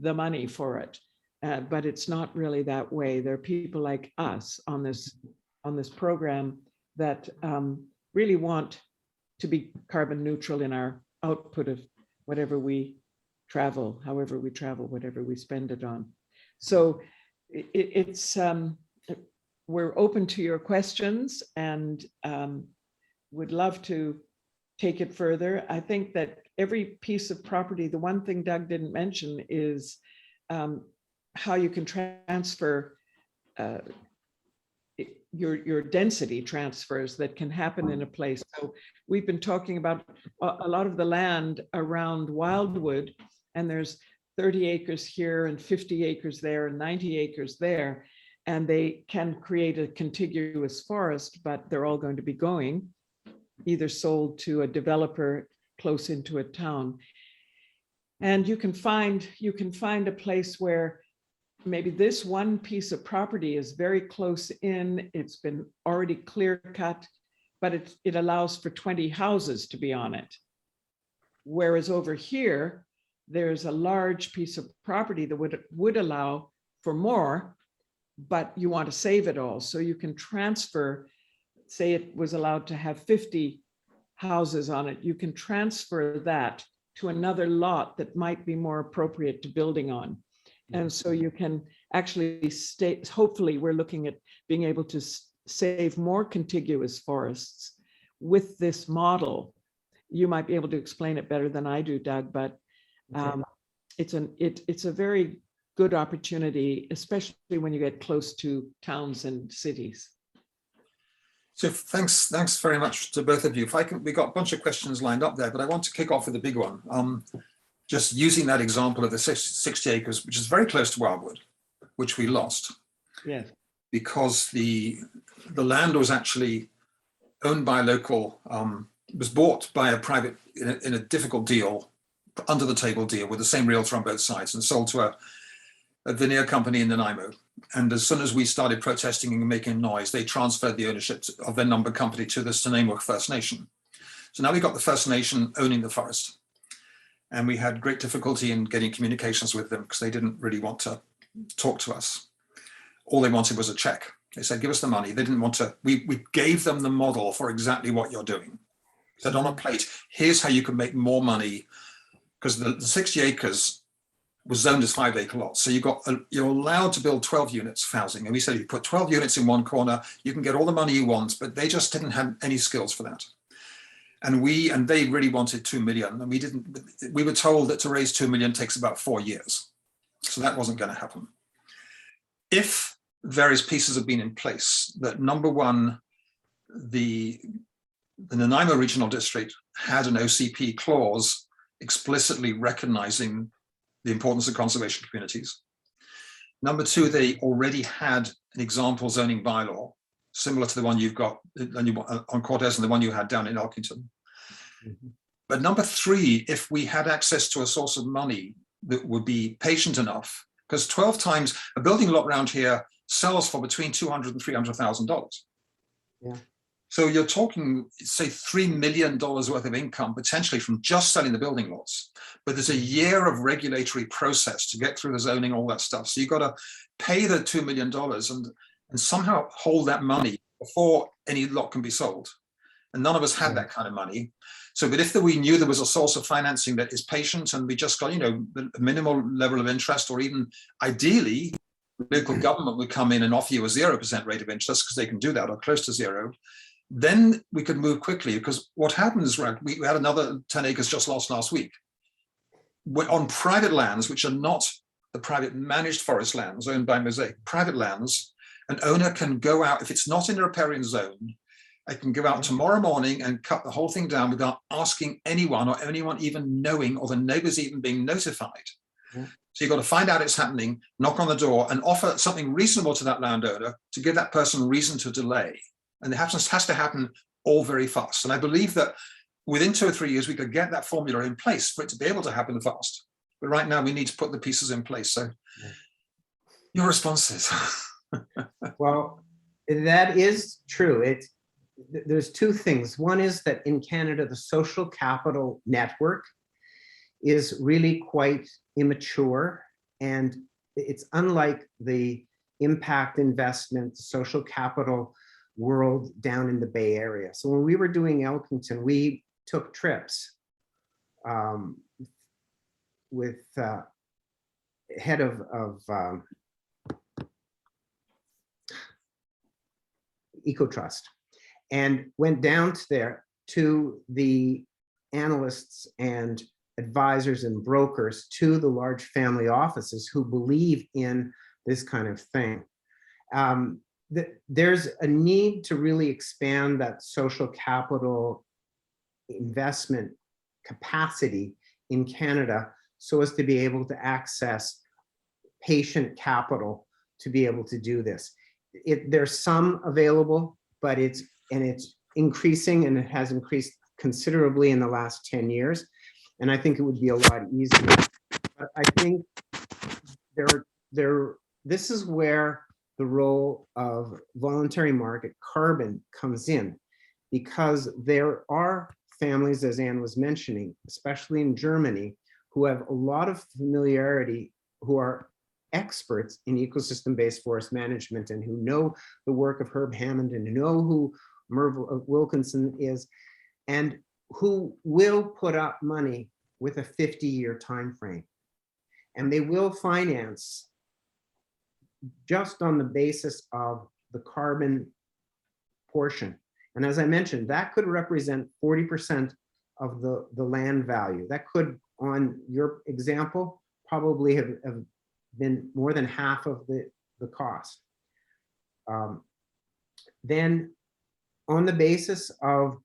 the money for it. But it's not really that way. There are people like us on this program that really want to be carbon neutral in our output of whatever we travel, however we travel, whatever we spend it on. So we're open to your questions and would love to take it further. I think that every piece of property, the one thing Doug didn't mention is how you can transfer your density transfers that can happen in a place. So we've been talking about a lot of the land around Wildwood, and there's 30 acres here and 50 acres there and 90 acres there, and they can create a contiguous forest, but they're all going to be going either sold to a developer close into a town. And you can find a place where maybe this one piece of property is very close in, it's been already clear cut, but it allows for 20 houses to be on it. Whereas over here, there's a large piece of property that would allow for more, but you want to save it all. So you can transfer, say it was allowed to have 50 houses on it, you can transfer that to another lot that might be more appropriate to building on. And so you can actually hopefully we're looking at being able to save more contiguous forests with this model. You might be able to explain it better than I do, Doug, but it's a very good opportunity, especially when you get close to towns and cities. So thanks very much to both of you. If I can, we got a bunch of questions lined up there, but I want to kick off with a big one. Just using that example of the 60 acres, which is very close to Wildwood, which we lost. Yes. Because the land was actually owned by a local, was bought by a private in a difficult deal, under the table deal with the same realtor on both sides, and sold to a veneer company in Nanaimo. And as soon as we started protesting and making noise, they transferred the ownership of their number company to the Stewardship First Nation. So now we got the First Nation owning the forest. And we had great difficulty in getting communications with them because they didn't really want to talk to us. All they wanted was a check. They said, give us the money. They didn't want to, we gave them the model for exactly what you're doing. Said on a plate, here's how you can make more money, because the 60 acres was zoned as 5-acre lots. So you're allowed to build 12 units of housing. And we said, if you put 12 units in one corner, you can get all the money you want, but they just didn't have any skills for that. And they really wanted 2 million. And we were told that to raise 2 million takes about 4 years. So that wasn't going to happen. If various pieces have been in place, that number one, the Nanaimo Regional District had an OCP clause explicitly recognizing the importance of conservation communities. Number two, they already had an example zoning bylaw, similar to the one you've got on Cortez and the one you had down in Elkington. Mm-hmm. But number three, if we had access to a source of money that would be patient enough, because 12 times a building lot around here sells for between $200,000 and $300,000. Yeah. So you're talking, say, $3 million worth of income potentially from just selling the building lots. But there's a year of regulatory process to get through the zoning, all that stuff. So you've got to pay the $2 million and somehow hold that money before any lot can be sold. And none of us had that kind of money. So, but if we knew there was a source of financing that is patient and we just got, a minimal level of interest, or even ideally, local government would come in and offer you a 0% rate of interest because they can do that, or close to zero, then we could move quickly. Because what happens, right, we had another 10 acres just last week. We're on private lands, which are not the private managed forest lands owned by Mosaic, private lands, an owner can go out, if it's not in a riparian zone, I can go out tomorrow morning and cut the whole thing down without asking anyone or anyone even knowing, or the neighbors even being notified. Yeah. So you've got to find out it's happening, knock on the door and offer something reasonable to that landowner to give that person reason to delay. And it has to happen all very fast. And I believe that within 2 or 3 years, we could get that formula in place for it to be able to happen fast. But right now we need to put the pieces in place. So your responses. Well, that is true. There's two things. One is that in Canada, the social capital network is really quite immature, and it's unlike the impact investment social capital world down in the Bay Area. So when we were doing Elkington, we took trips with head of EcoTrust, and went down to the analysts and advisors and brokers to the large family offices who believe in this kind of thing. There's a need to really expand that social capital investment capacity in Canada so as to be able to access patient capital to be able to do this. There's some available, but it's increasing, and it has increased considerably in the last 10 years. And I think it would be a lot easier. But I think this is where the role of voluntary market carbon comes in, because there are families, as Anne was mentioning, especially in Germany, who have a lot of familiarity, who are experts in ecosystem-based forest management, and who know the work of Herb Hammond, and who know who Merv Wilkinson is, and who will put up money with a 50-year time frame. And they will finance just on the basis of the carbon portion. And as I mentioned, that could represent 40% of the land value. That could, on your example, probably have been more than half of the cost. Then on the basis of,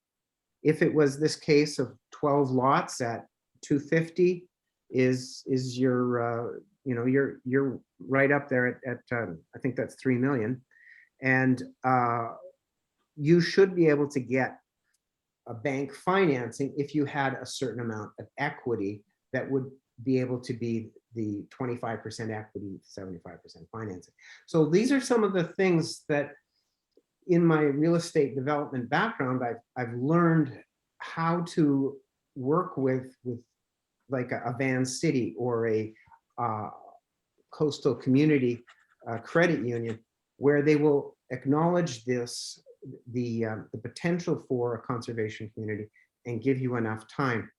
if it was this case of 12 lots at 250 is your, you know, you're right up there at I think that's 3 million. And you should be able to get a bank financing if you had a certain amount of equity that would be able to be the 25% equity, 75% financing. So these are some of the things that in my real estate development background, I've learned how to work with like a Van City or a coastal community credit union, where they will acknowledge this, the potential for a conservation community and give you enough time.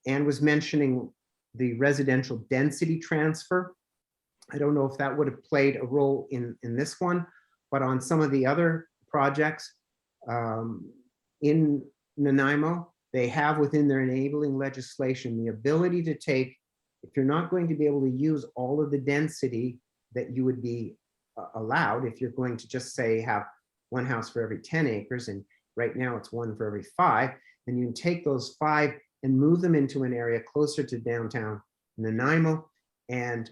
Anne was mentioning the residential density transfer. I don't know if that would have played a role in this one, but on some of the other projects in Nanaimo, they have within their enabling legislation the ability to take, if you're not going to be able to use all of the density that you would be allowed, if you're going to just say have one house for every 10 acres, and right now it's one for every 5, then you can take those 5 and move them into an area closer to downtown Nanaimo and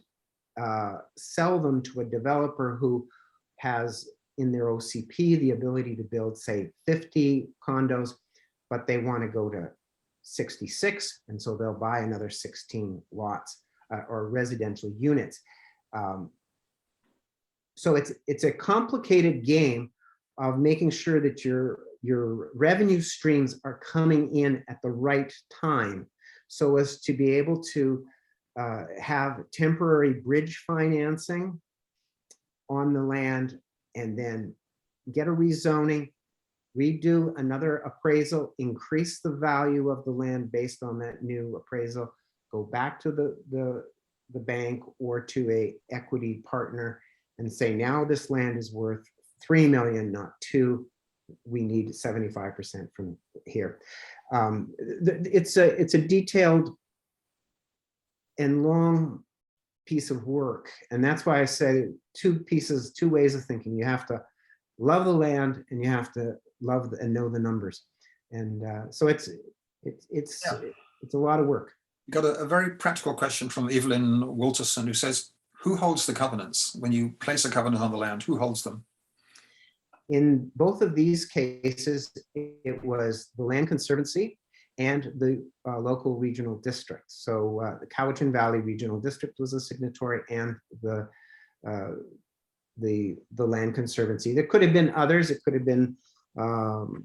sell them to a developer who has in their OCP the ability to build, say, 50 condos, but they want to go to 66, and so they'll buy another 16 lots or residential units. So it's a complicated game of making sure that your revenue streams are coming in at the right time, so as to be able to have temporary bridge financing on the land, and then get a rezoning, redo another appraisal, increase the value of the land based on that new appraisal, go back to the bank or to a equity partner and say, now this land is worth 3 million, not 2. We need 75% from here. It's a detailed and long piece of work, and that's why I say two ways of thinking. You have to love the land, and you have to love and know the numbers, and so it's a lot of work. You got a very practical question from Evelyn Walterson, who says, who holds the covenants? When you place a covenant on the land, who holds them? In both of these cases, it was the Land Conservancy and the local regional district. So the Cowichan Valley Regional District was a signatory, and the Land Conservancy. There could have been others. It could have been you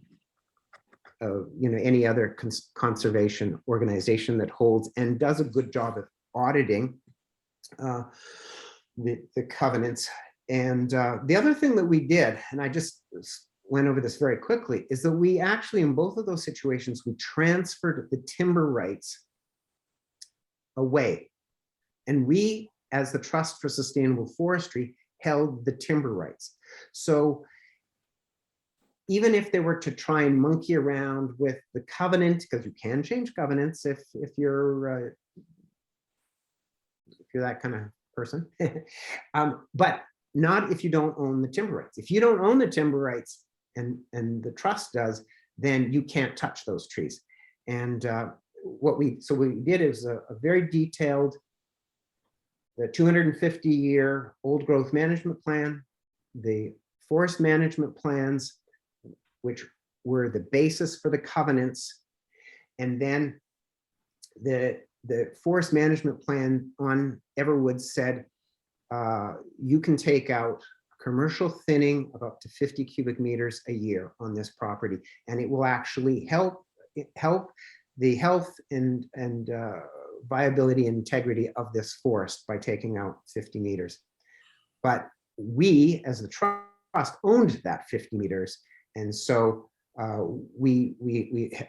know, any other conservation organization that holds and does a good job of auditing the covenants. And the other thing that we did, and I just went over this very quickly, is that we actually, in both of those situations, we transferred the timber rights away. And we, as the Trust for Sustainable Forestry, held the timber rights. So even if they were to try and monkey around with the covenant, because you can change covenants if you're that kind of person, but not if you don't own the timber rights. If you don't own the timber rights and the trust does, then you can't touch those trees. And what we did is a very detailed, the 250-year old growth management plan, the forest management plans, which were the basis for the covenants, and then the forest management plan on Everwoods said you can take out commercial thinning of up to 50 cubic meters a year on this property, and it will actually help the health and viability and integrity of this forest by taking out 50 meters. But we, as the trust, owned that 50 meters, and so we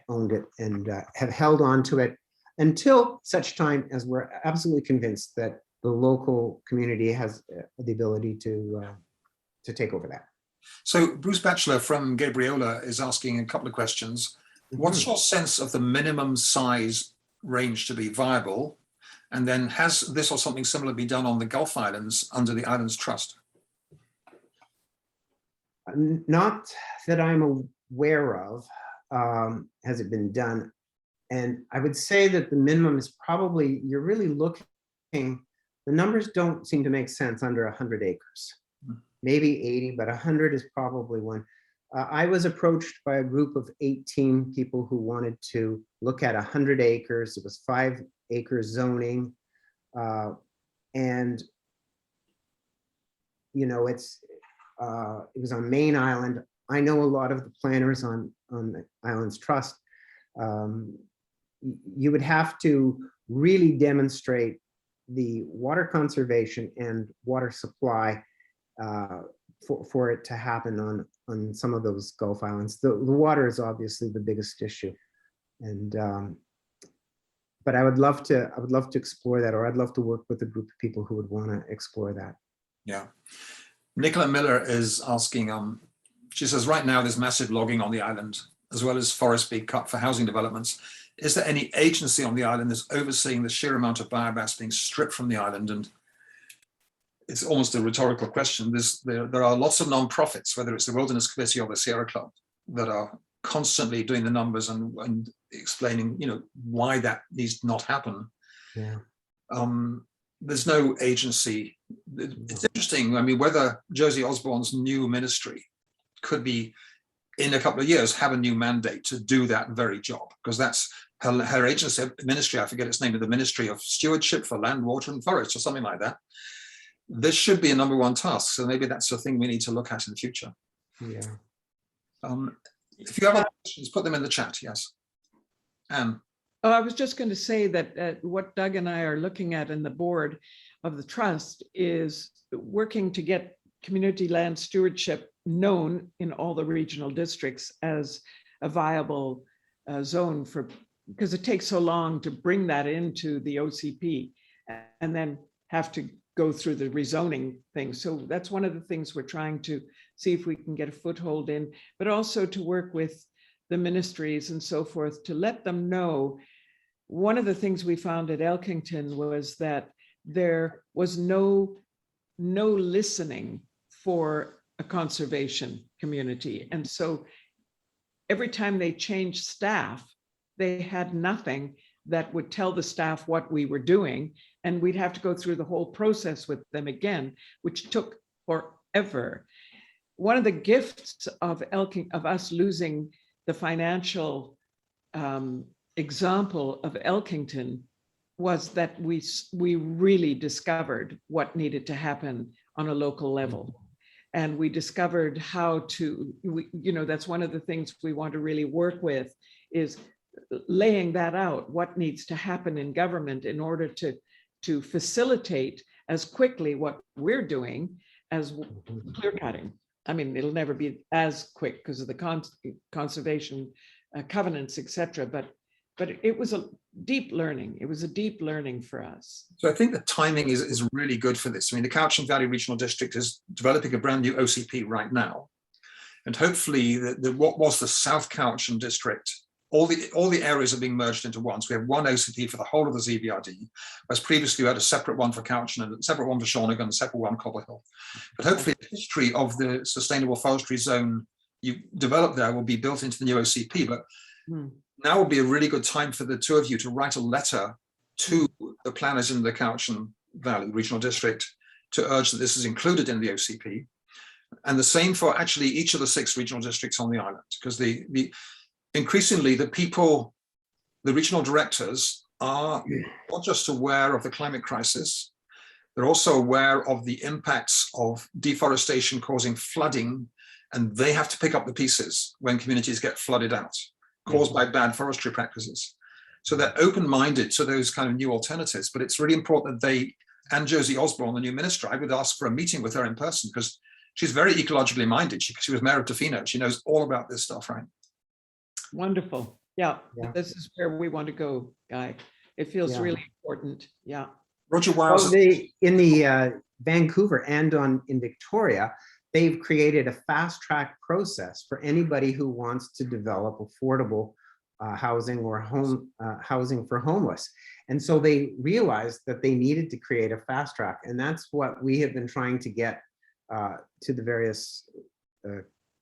owned it and have held on to it until such time as we're absolutely convinced that the local community has the ability to take over that. So Bruce Batchelor from Gabriola is asking a couple of questions. What's your sense of the minimum size range to be viable? And then has this or something similar been done on the Gulf Islands under the Islands Trust? Not that I'm aware of. Has it been done? And I would say that the minimum is probably, you're really looking, the numbers don't seem to make sense under 100 acres. Maybe 80, but 100 is probably one. I was approached by a group of 18 people who wanted to look at 100 acres. It was 5 acre zoning. And, you know, it was on Main Island. I know a lot of the planners on the Islands Trust. You would have to really demonstrate the water conservation and water supply for it to happen on some of those Gulf Islands. The water is obviously the biggest issue, and but I would love to explore that, or I'd love to work with a group of people who would want to explore that. Yeah, Nicola Miller is asking. She says right now there's massive logging on the island, as well as forest being cut for housing developments. Is there any agency on the island that's overseeing the sheer amount of biomass being stripped from the island? And it's almost a rhetorical question. There are lots of non-profits, whether it's the Wilderness Committee or the Sierra Club, that are constantly doing the numbers and explaining, you know, why that needs to not happen. Yeah. There's no agency. It's interesting. I mean, whether Josie Osborne's new ministry could be, in a couple of years, have a new mandate to do that very job, because that's her agency ministry. I forget its name, but the Ministry of Stewardship for Land, Water and Forest, or something like that. This should be a #1 task. So maybe that's the thing we need to look at in the future. Yeah. If you have other questions, put them in the chat. Yes. Anne. Oh, I was just going to say that what Doug and I are looking at in the board of the trust is working to get community land stewardship known in all the regional districts as a viable zone for, because it takes so long to bring that into the OCP and then have to go through the rezoning thing. So that's one of the things we're trying to see if we can get a foothold in, but also to work with the ministries and so forth to let them know. One of the things we found at Elkington was that there was no listening for a conservation community. And so every time they changed staff, they had nothing that would tell the staff what we were doing. And we'd have to go through the whole process with them again, which took forever. One of the gifts of us losing the financial example of Elkington was that we really discovered what needed to happen on a local level. And we discovered how to, you know, that's one of the things we want to really work with, is laying that out, what needs to happen in government in order to facilitate as quickly what we're doing as clearcutting. I mean, it'll never be as quick because of the conservation covenants, etc. But it was a deep learning. It was a deep learning for us. So I think the timing is really good for this. I mean, the Cowichan Valley Regional District is developing a brand new OCP right now. And hopefully what was the South Cowichan District, all the areas are being merged into one. So we have one OCP for the whole of the CVRD, whereas previously we had a separate one for Cowichan and a separate one for Shawnigan and a separate one Cobble Hill. But hopefully the history of the Sustainable Forestry Zone you developed there will be built into the new OCP. But now would be a really good time for the two of you to write a letter to the planners in the Cowichan Valley Regional District to urge that this is included in the OCP. And the same for actually each of the 6 regional districts on the island, because increasingly the people, the regional directors are not just aware of the climate crisis, they're also aware of the impacts of deforestation causing flooding, and they have to pick up the pieces when communities get flooded out, caused by bad forestry practices. So they're open-minded to those kind of new alternatives, but it's really important that they, and Josie Osborne, the new minister, I would ask for a meeting with her in person, because she's very ecologically minded. She was mayor of Tofino. She knows all about this stuff, right? Wonderful. Yeah, this is where we want to go, Guy. It feels really important. Yeah. Roger Wiles. In the Vancouver and in Victoria, they've created a fast track process for anybody who wants to develop affordable housing or housing for homeless. And so they realized that they needed to create a fast track. And that's what we have been trying to get to the various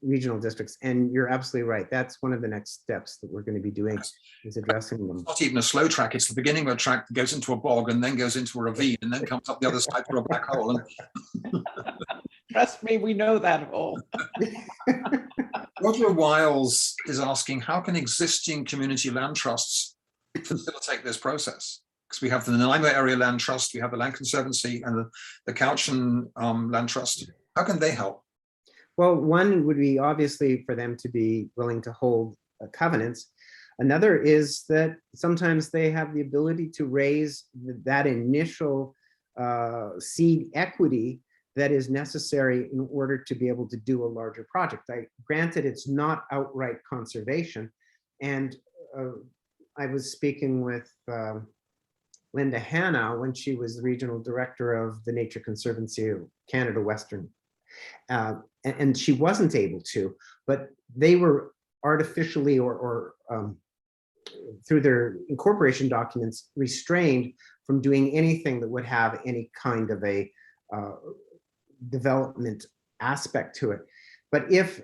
regional districts. And you're absolutely right. That's one of the next steps that we're going to be doing, is addressing them. It's not even a slow track. It's the beginning of a track that goes into a bog and then goes into a ravine and then comes up the other side through a black hole. And Trust me, we know that hole. Roger Wiles is asking, how can existing community land trusts facilitate this process? Because we have the Nanaimo Area Land Trust, we have the Land Conservancy and the Cowichan Land Trust. How can they help? Well, one would be obviously for them to be willing to hold covenants. Another is that sometimes they have the ability to raise that initial seed equity that is necessary in order to be able to do a larger project. Granted, it's not outright conservation. And I was speaking with Linda Hanna when she was the regional director of the Nature Conservancy of Canada Western. And she wasn't able to, but they were artificially or through their incorporation documents restrained from doing anything that would have any kind of a development aspect to it. But if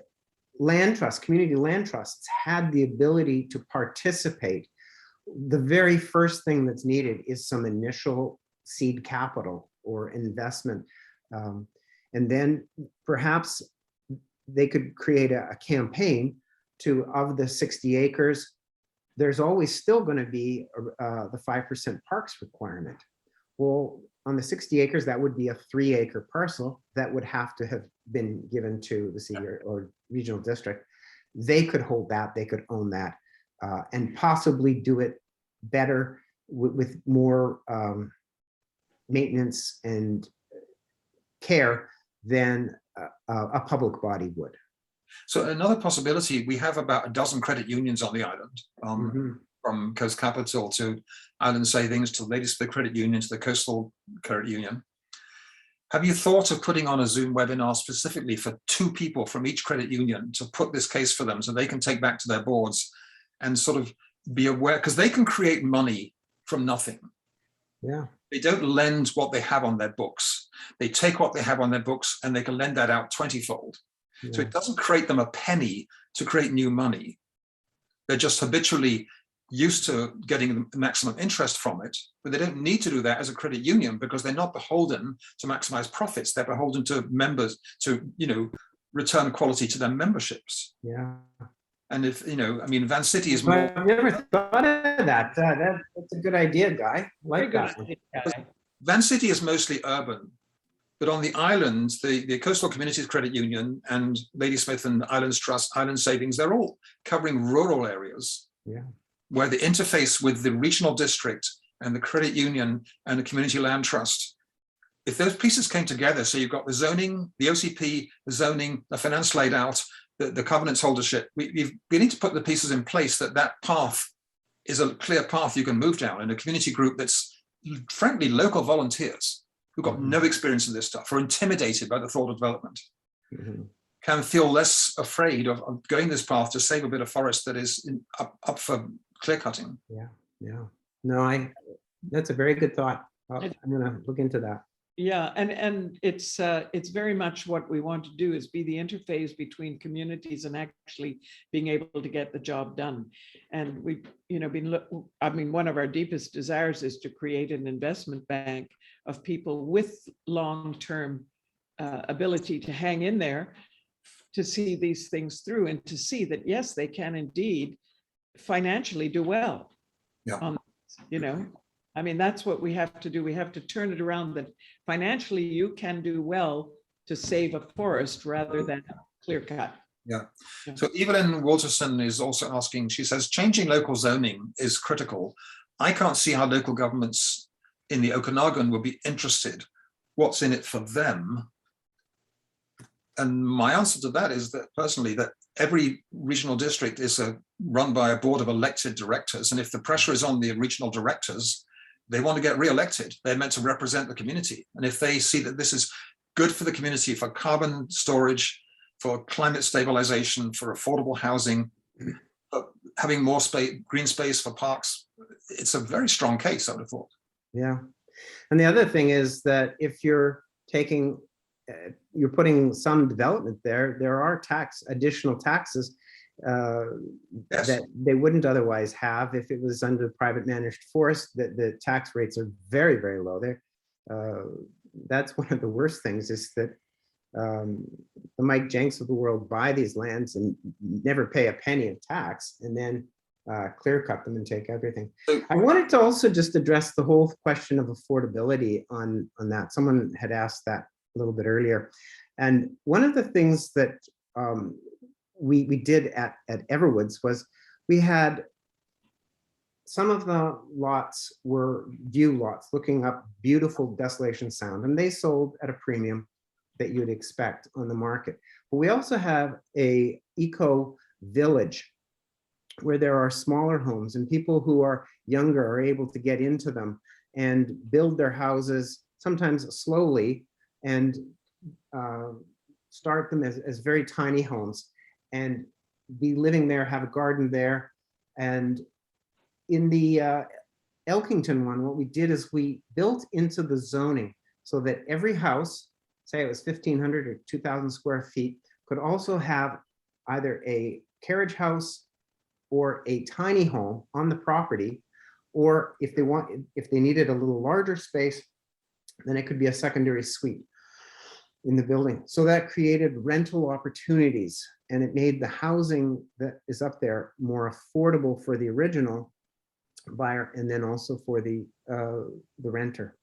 land trusts, community land trusts had the ability to participate, the very first thing that's needed is some initial seed capital or investment. And then perhaps they could create a campaign to, of the 60 acres, there's always still going to be the 5% parks requirement. Well, on the 60 acres, that would be a 3-acre parcel that would have to have been given to the city or regional district. They could hold that, they could own that, and possibly do it better with more maintenance and care than a public body would. So another possibility, we have about a dozen credit unions on the island, from Coast Capital to Island Savings to Ladysmith Credit Union to the Coastal Credit Union. Have you thought of putting on a Zoom webinar specifically for 2 people from each credit union to put this case for them so they can take back to their boards and sort of be aware, because they can create money from nothing. Yeah. They don't lend what they have on their books. They take what they have on their books and they can lend that out 20-fold. Yeah. So it doesn't create them a penny to create new money. They're just habitually used to getting the maximum interest from it, but they don't need to do that as a credit union because they're not beholden to maximize profits. They're beholden to members to, return quality to their memberships. Yeah. And if, I mean, Van City is more. I've never thought of that. That's a good idea, Guy. I like that. Van City is mostly urban, but on the islands, the Coastal Communities Credit Union and Ladysmith and Islands Trust, Island Savings, they're all covering rural areas. Yeah. Where the interface with the regional district and the credit union and the community land trust, if those pieces came together, so you've got the zoning, the OCP, the zoning, the finance laid out, the covenants holdership, we need to put the pieces in place that path is a clear path you can move down, and a community group that's frankly local volunteers who've got no experience in this stuff or intimidated by the thought of development. Can feel less afraid of going this path to save a bit of forest that is up for clear cutting. Yeah. No, that's a very good thought. I'm going to look into that. Yeah, and it's very much what we want to do is be the interface between communities and actually being able to get the job done. And we've one of our deepest desires is to create an investment bank of people with long-term ability to hang in there, to see these things through and to see that, yes, they can indeed financially do well. Yeah. I mean, that's what we have to do. We have to turn it around that financially you can do well to save a forest rather than clear cut. Yeah. So Evelyn Walterson is also asking, she says, changing local zoning is critical. I can't see how local governments in the Okanagan will be interested. What's in it for them? And my answer to that is that personally, that every regional district is run by a board of elected directors. And if the pressure is on the regional directors, they want to get re-elected. They're meant to represent the community. And if they see that this is good for the community, for carbon storage, for climate stabilization, for affordable housing, for having more space, green space for parks, it's a very strong case, I would have thought. Yeah. And the other thing is that if you're taking you're putting some development there, there are additional taxes Yes. that they wouldn't otherwise have if it was under private managed forest. The tax rates are very, very low there. That's one of the worst things, is that the Mike Jenks of the world buy these lands and never pay a penny of tax, and then clear cut them and take everything. I wanted to also just address the whole question of affordability on that. Someone had asked that a little bit earlier. And one of the things that we did at Everwoods was we had some of the lots were view lots looking up beautiful Desolation Sound, and they sold at a premium that you'd expect on the market. But we also have a eco village where there are smaller homes, and people who are younger are able to get into them and build their houses, sometimes slowly, and start them as very tiny homes and be living there, have a garden there. And in the Elkington one, what we did is we built into the zoning so that every house, say it was 1,500 or 2,000 square feet, could also have either a carriage house or a tiny home on the property, or if they needed a little larger space, then it could be a secondary suite in the building. So that created rental opportunities, and it made the housing that is up there more affordable for the original buyer, and then also for the renter.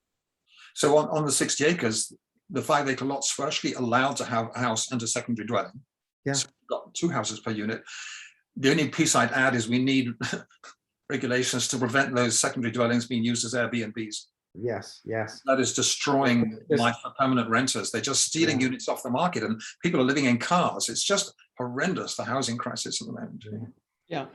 So on the 60 acres, the 5-acre lots were actually allowed to have a house and a secondary dwelling. Yeah. So we've got 2 houses per unit. The only piece I'd add is we need regulations to prevent those secondary dwellings being used as Airbnbs. Yes, yes. That is destroying life for permanent renters. They're just stealing units off the market, and people are living in cars. It's just horrendous, the housing crisis at the moment. Yeah.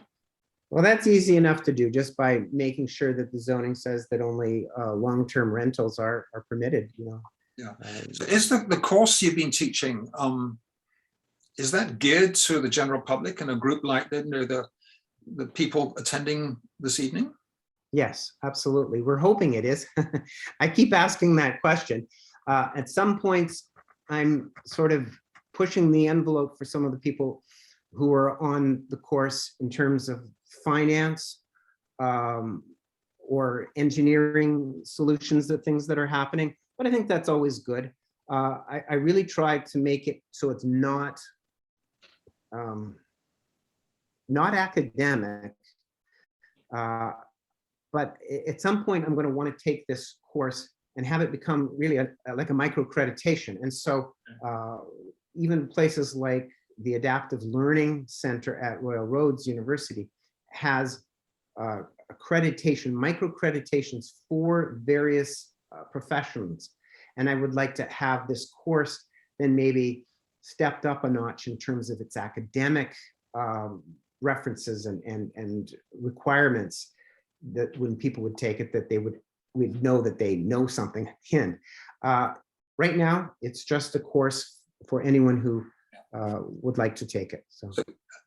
Well, that's easy enough to do just by making sure that the zoning says that only long-term rentals are permitted, you know. Yeah. So is the course you've been teaching, is that geared to the general public and a group like the people attending this evening? Yes, absolutely. We're hoping it is. I keep asking that question. At some points, I'm sort of pushing the envelope for some of the people who are on the course in terms of finance or engineering solutions, that things that are happening. But I think that's always good. I really try to make it so it's not academic, but at some point I'm going to want to take this course and have it become really like a micro-accreditation. And so even places like the Adaptive Learning Center at Royal Roads University has accreditation, micro-accreditations for various professions. And I would like to have this course then maybe stepped up a notch in terms of its academic references and requirements, that when people would take it, that they would know that they know something in. Right now, it's just a course for anyone who would like to take it. So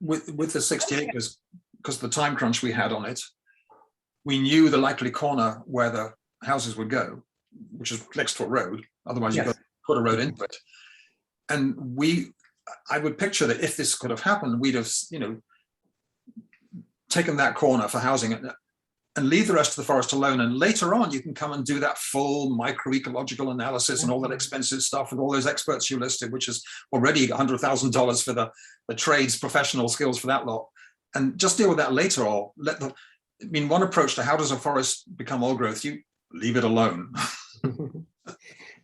with the 60 acres, because the time crunch we had on it, we knew the likely corner where the houses would go, which is next to a road. Otherwise, you've got to put a road into it. And I would picture that if this could have happened, we'd have, taken that corner for housing and leave the rest of the forest alone. And later on, you can come and do that full microecological analysis and all that expensive stuff with all those experts you listed, which is already $100,000 for the trades professional skills for that lot. And just deal with that later, or one approach to how does a forest become old growth, you leave it alone.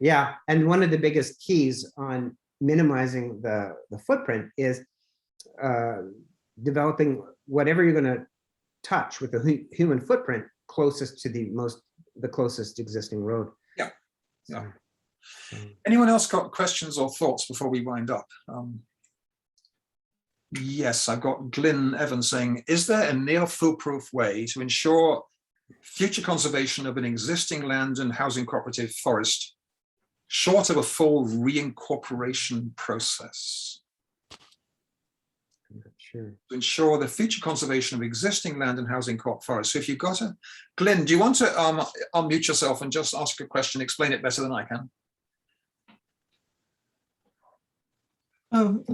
Yeah, and one of the biggest keys on minimizing the footprint is developing whatever you're going to touch with the human footprint closest to the closest existing road. Yeah. Yeah. Anyone else got questions or thoughts before we wind up? Yes, I've got Glyn Evans saying, is there a near foolproof way to ensure future conservation of an existing land and housing cooperative forest short of a full reincorporation process? I'm not sure. To ensure the future conservation of existing land and housing co-op forests. So if you've got a, Glyn, do you want to unmute yourself and just ask a question, explain it better than I can?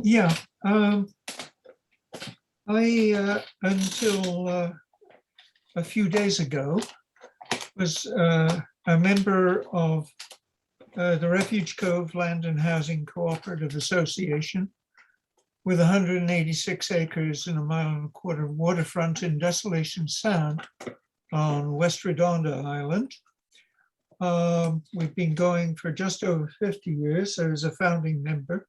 Yeah, I, until a few days ago, was a member of the Refuge Cove Land and Housing Cooperative Association with 186 acres and 1.25 miles waterfront in Desolation Sound on West Redonda Island. We've been going for just over 50 years. I was a founding member.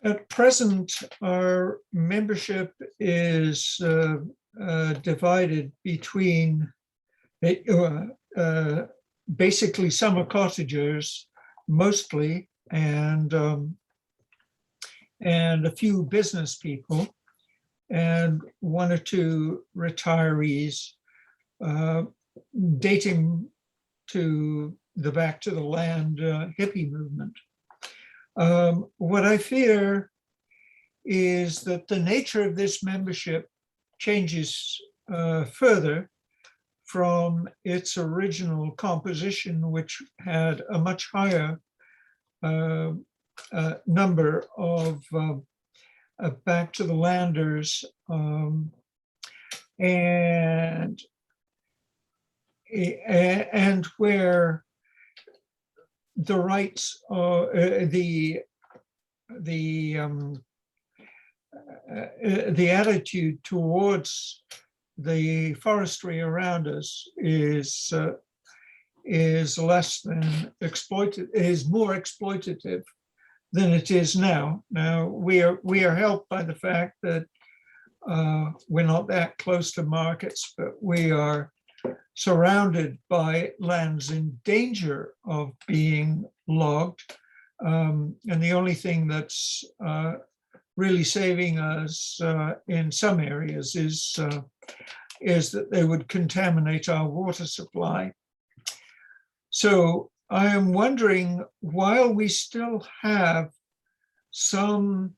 At present, our membership is divided between basically summer cottagers mostly, and a few business people, and 1 or 2 retirees, dating to the Back to the Land hippie movement. What I fear is that the nature of this membership changes further from its original composition, which had a much higher number of Back to the Landers, and where the rights, the attitude towards the forestry around us is less than exploited, is more exploitative than it is now. Now we are helped by the fact that we're not that close to markets, but we are surrounded by lands in danger of being logged. And the only thing that's really saving us in some areas is that they would contaminate our water supply. So I am wondering, while we still have some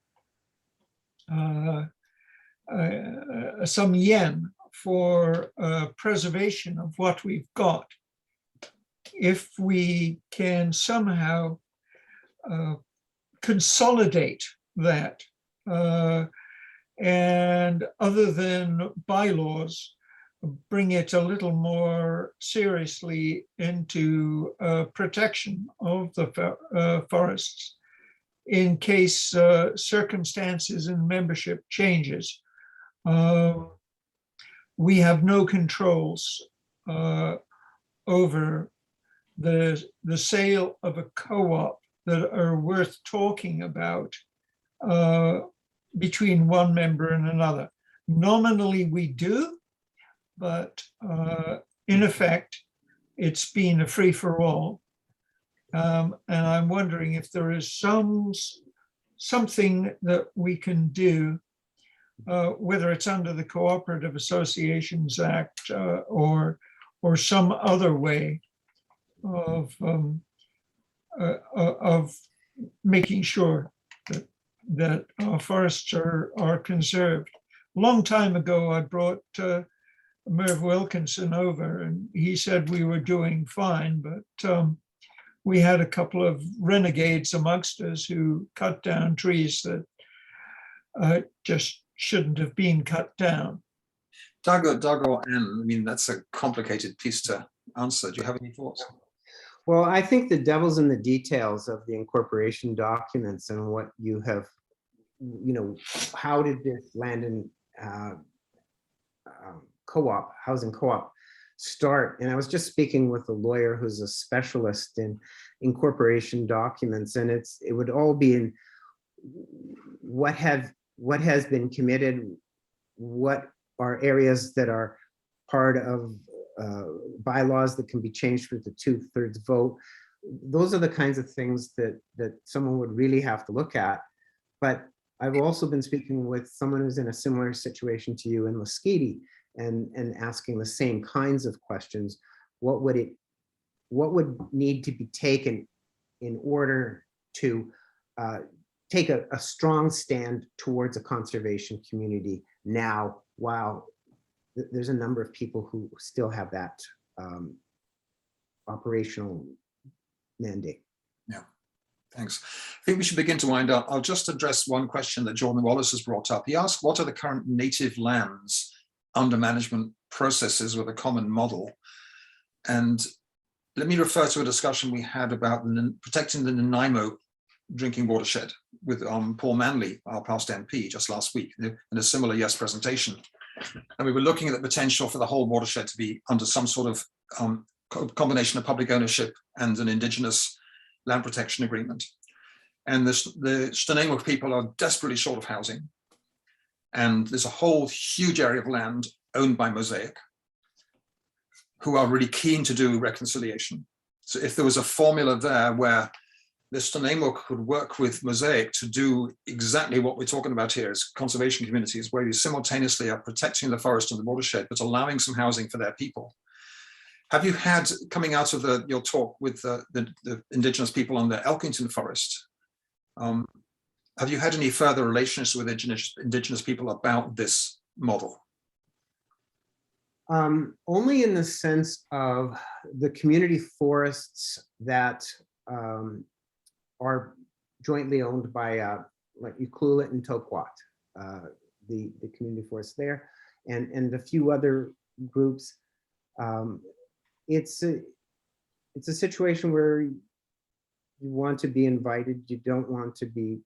yen for preservation of what we've got, if we can somehow consolidate that, and other than bylaws, bring it a little more seriously into protection of the forests in case circumstances and membership changes. We have no controls over the sale of a co-op that are worth talking about between one member and another. Nominally we do, but in effect, it's been a free-for-all. And I'm wondering if there is something that we can do, whether it's under the Cooperative Associations Act or some other way of making sure that our forests are conserved. A long time ago, I brought Merv Wilkinson over, and he said we were doing fine, but we had a couple of renegades amongst us who cut down trees that just shouldn't have been cut down. Doug or Anne, I mean, that's a complicated piece to answer. Do you have any thoughts? Well, I think the devil's in the details of the incorporation documents and what you have, how did this land and co-op, housing co-op start? And I was just speaking with a lawyer who's a specialist in incorporation documents, and it would all be in what has been committed, what are areas that are part of bylaws that can be changed with the 2/3 vote. Those are the kinds of things that someone would really have to look at. But I've also been speaking with someone who's in a similar situation to you in Muscogee, and asking the same kinds of questions. What would need to be taken in order to take a strong stand towards a conservation community now, while there's a number of people who still have that operational mandate? Yeah, Thanks. I think we should begin to wind up. I'll just address one question that Jordan Wallace has brought up. He asked, what are the current native lands under management processes with a common model? And let me refer to a discussion we had about protecting the Nanaimo drinking watershed with Paul Manley, our past MP, just last week in a similar YES presentation. And we were looking at the potential for the whole watershed to be under some sort of combination of public ownership and an indigenous land protection agreement. And the Stewardship people are desperately short of housing. And there's a whole huge area of land owned by Mosaic who are really keen to do reconciliation. So if there was a formula there where the Stewardship could work with Mosaic to do exactly what we're talking about here as conservation communities, where you simultaneously are protecting the forest and the watershed, but allowing some housing for their people. Have you had, coming out of your talk with the indigenous people on the Elkington forest, have you had any further relations with indigenous people about this model? Only in the sense of the community forests that are jointly owned by like Ucluelet and Toquat, the community forests there, and a few other groups. It's a situation where you want to be invited. You don't want to be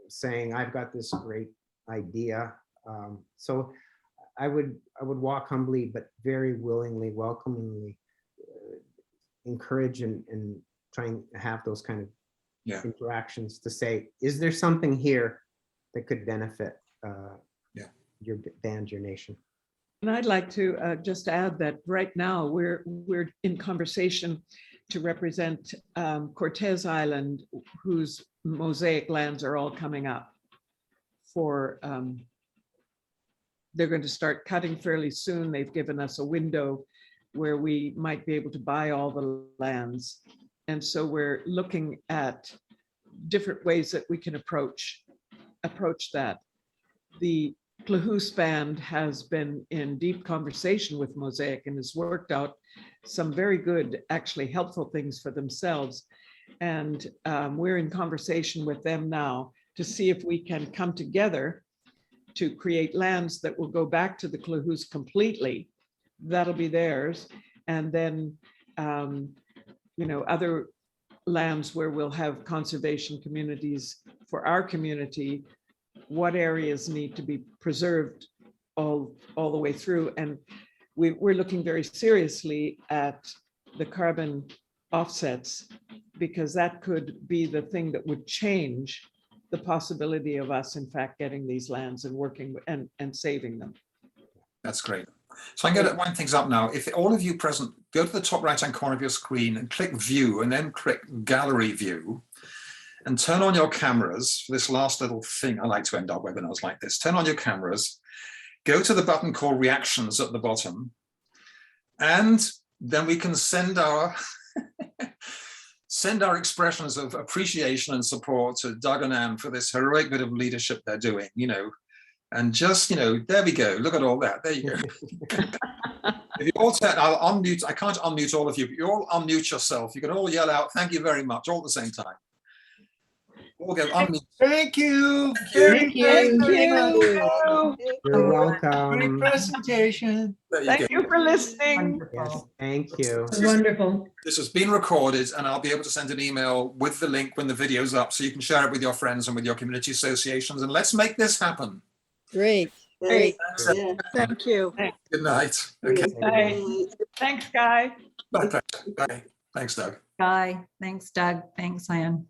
saying, I've got this great idea. So I would walk humbly, but very willingly, welcomingly encourage and try and have those kind of interactions to say, is there something here that could benefit your band, your nation? And I'd like to just add that right now we're in conversation to represent Cortez Island, whose Mosaic lands are all coming up for, they're going to start cutting fairly soon. They've given us a window where we might be able to buy all the lands. And so we're looking at different ways that we can approach that. The Klahoose band has been in deep conversation with Mosaic and has worked out some very good, actually helpful things for themselves. And we're in conversation with them now to see if we can come together to create lands that will go back to the Klahoose completely. That'll be theirs. And then, other lands where we'll have conservation communities for our community. What areas need to be preserved all the way through. And we're looking very seriously at the carbon offsets, because that could be the thing that would change the possibility of us, in fact, getting these lands and working and saving them. That's great. So I'm going to wind things up now. If all of you present, go to the top right-hand corner of your screen and click View, and then click Gallery View. And turn on your cameras for this last little thing. I like to end our webinars like this. Turn on your cameras, go to the button called Reactions at the bottom, and then we can send our expressions of appreciation and support to Doug and Anne for this heroic bit of leadership they're doing, and just, there we go. Look at all that. There you go. If you all turn, I'll unmute. I can't unmute all of you, but you all unmute yourself. You can all yell out, thank you very much, all at the same time. We'll go unmute. Thank you. Thank you. Very much. You're welcome. Great presentation. Thank you for listening. Yes, thank you. Wonderful. This has been recorded, and I'll be able to send an email with the link when the video's up, so you can share it with your friends and with your community associations, and let's make this happen. Great. Great. Thank you. Good night. Okay. Bye. Thanks, Guy. Bye. Bye. Thanks, Doug. Bye. Thanks, Doug. Thanks, Ann.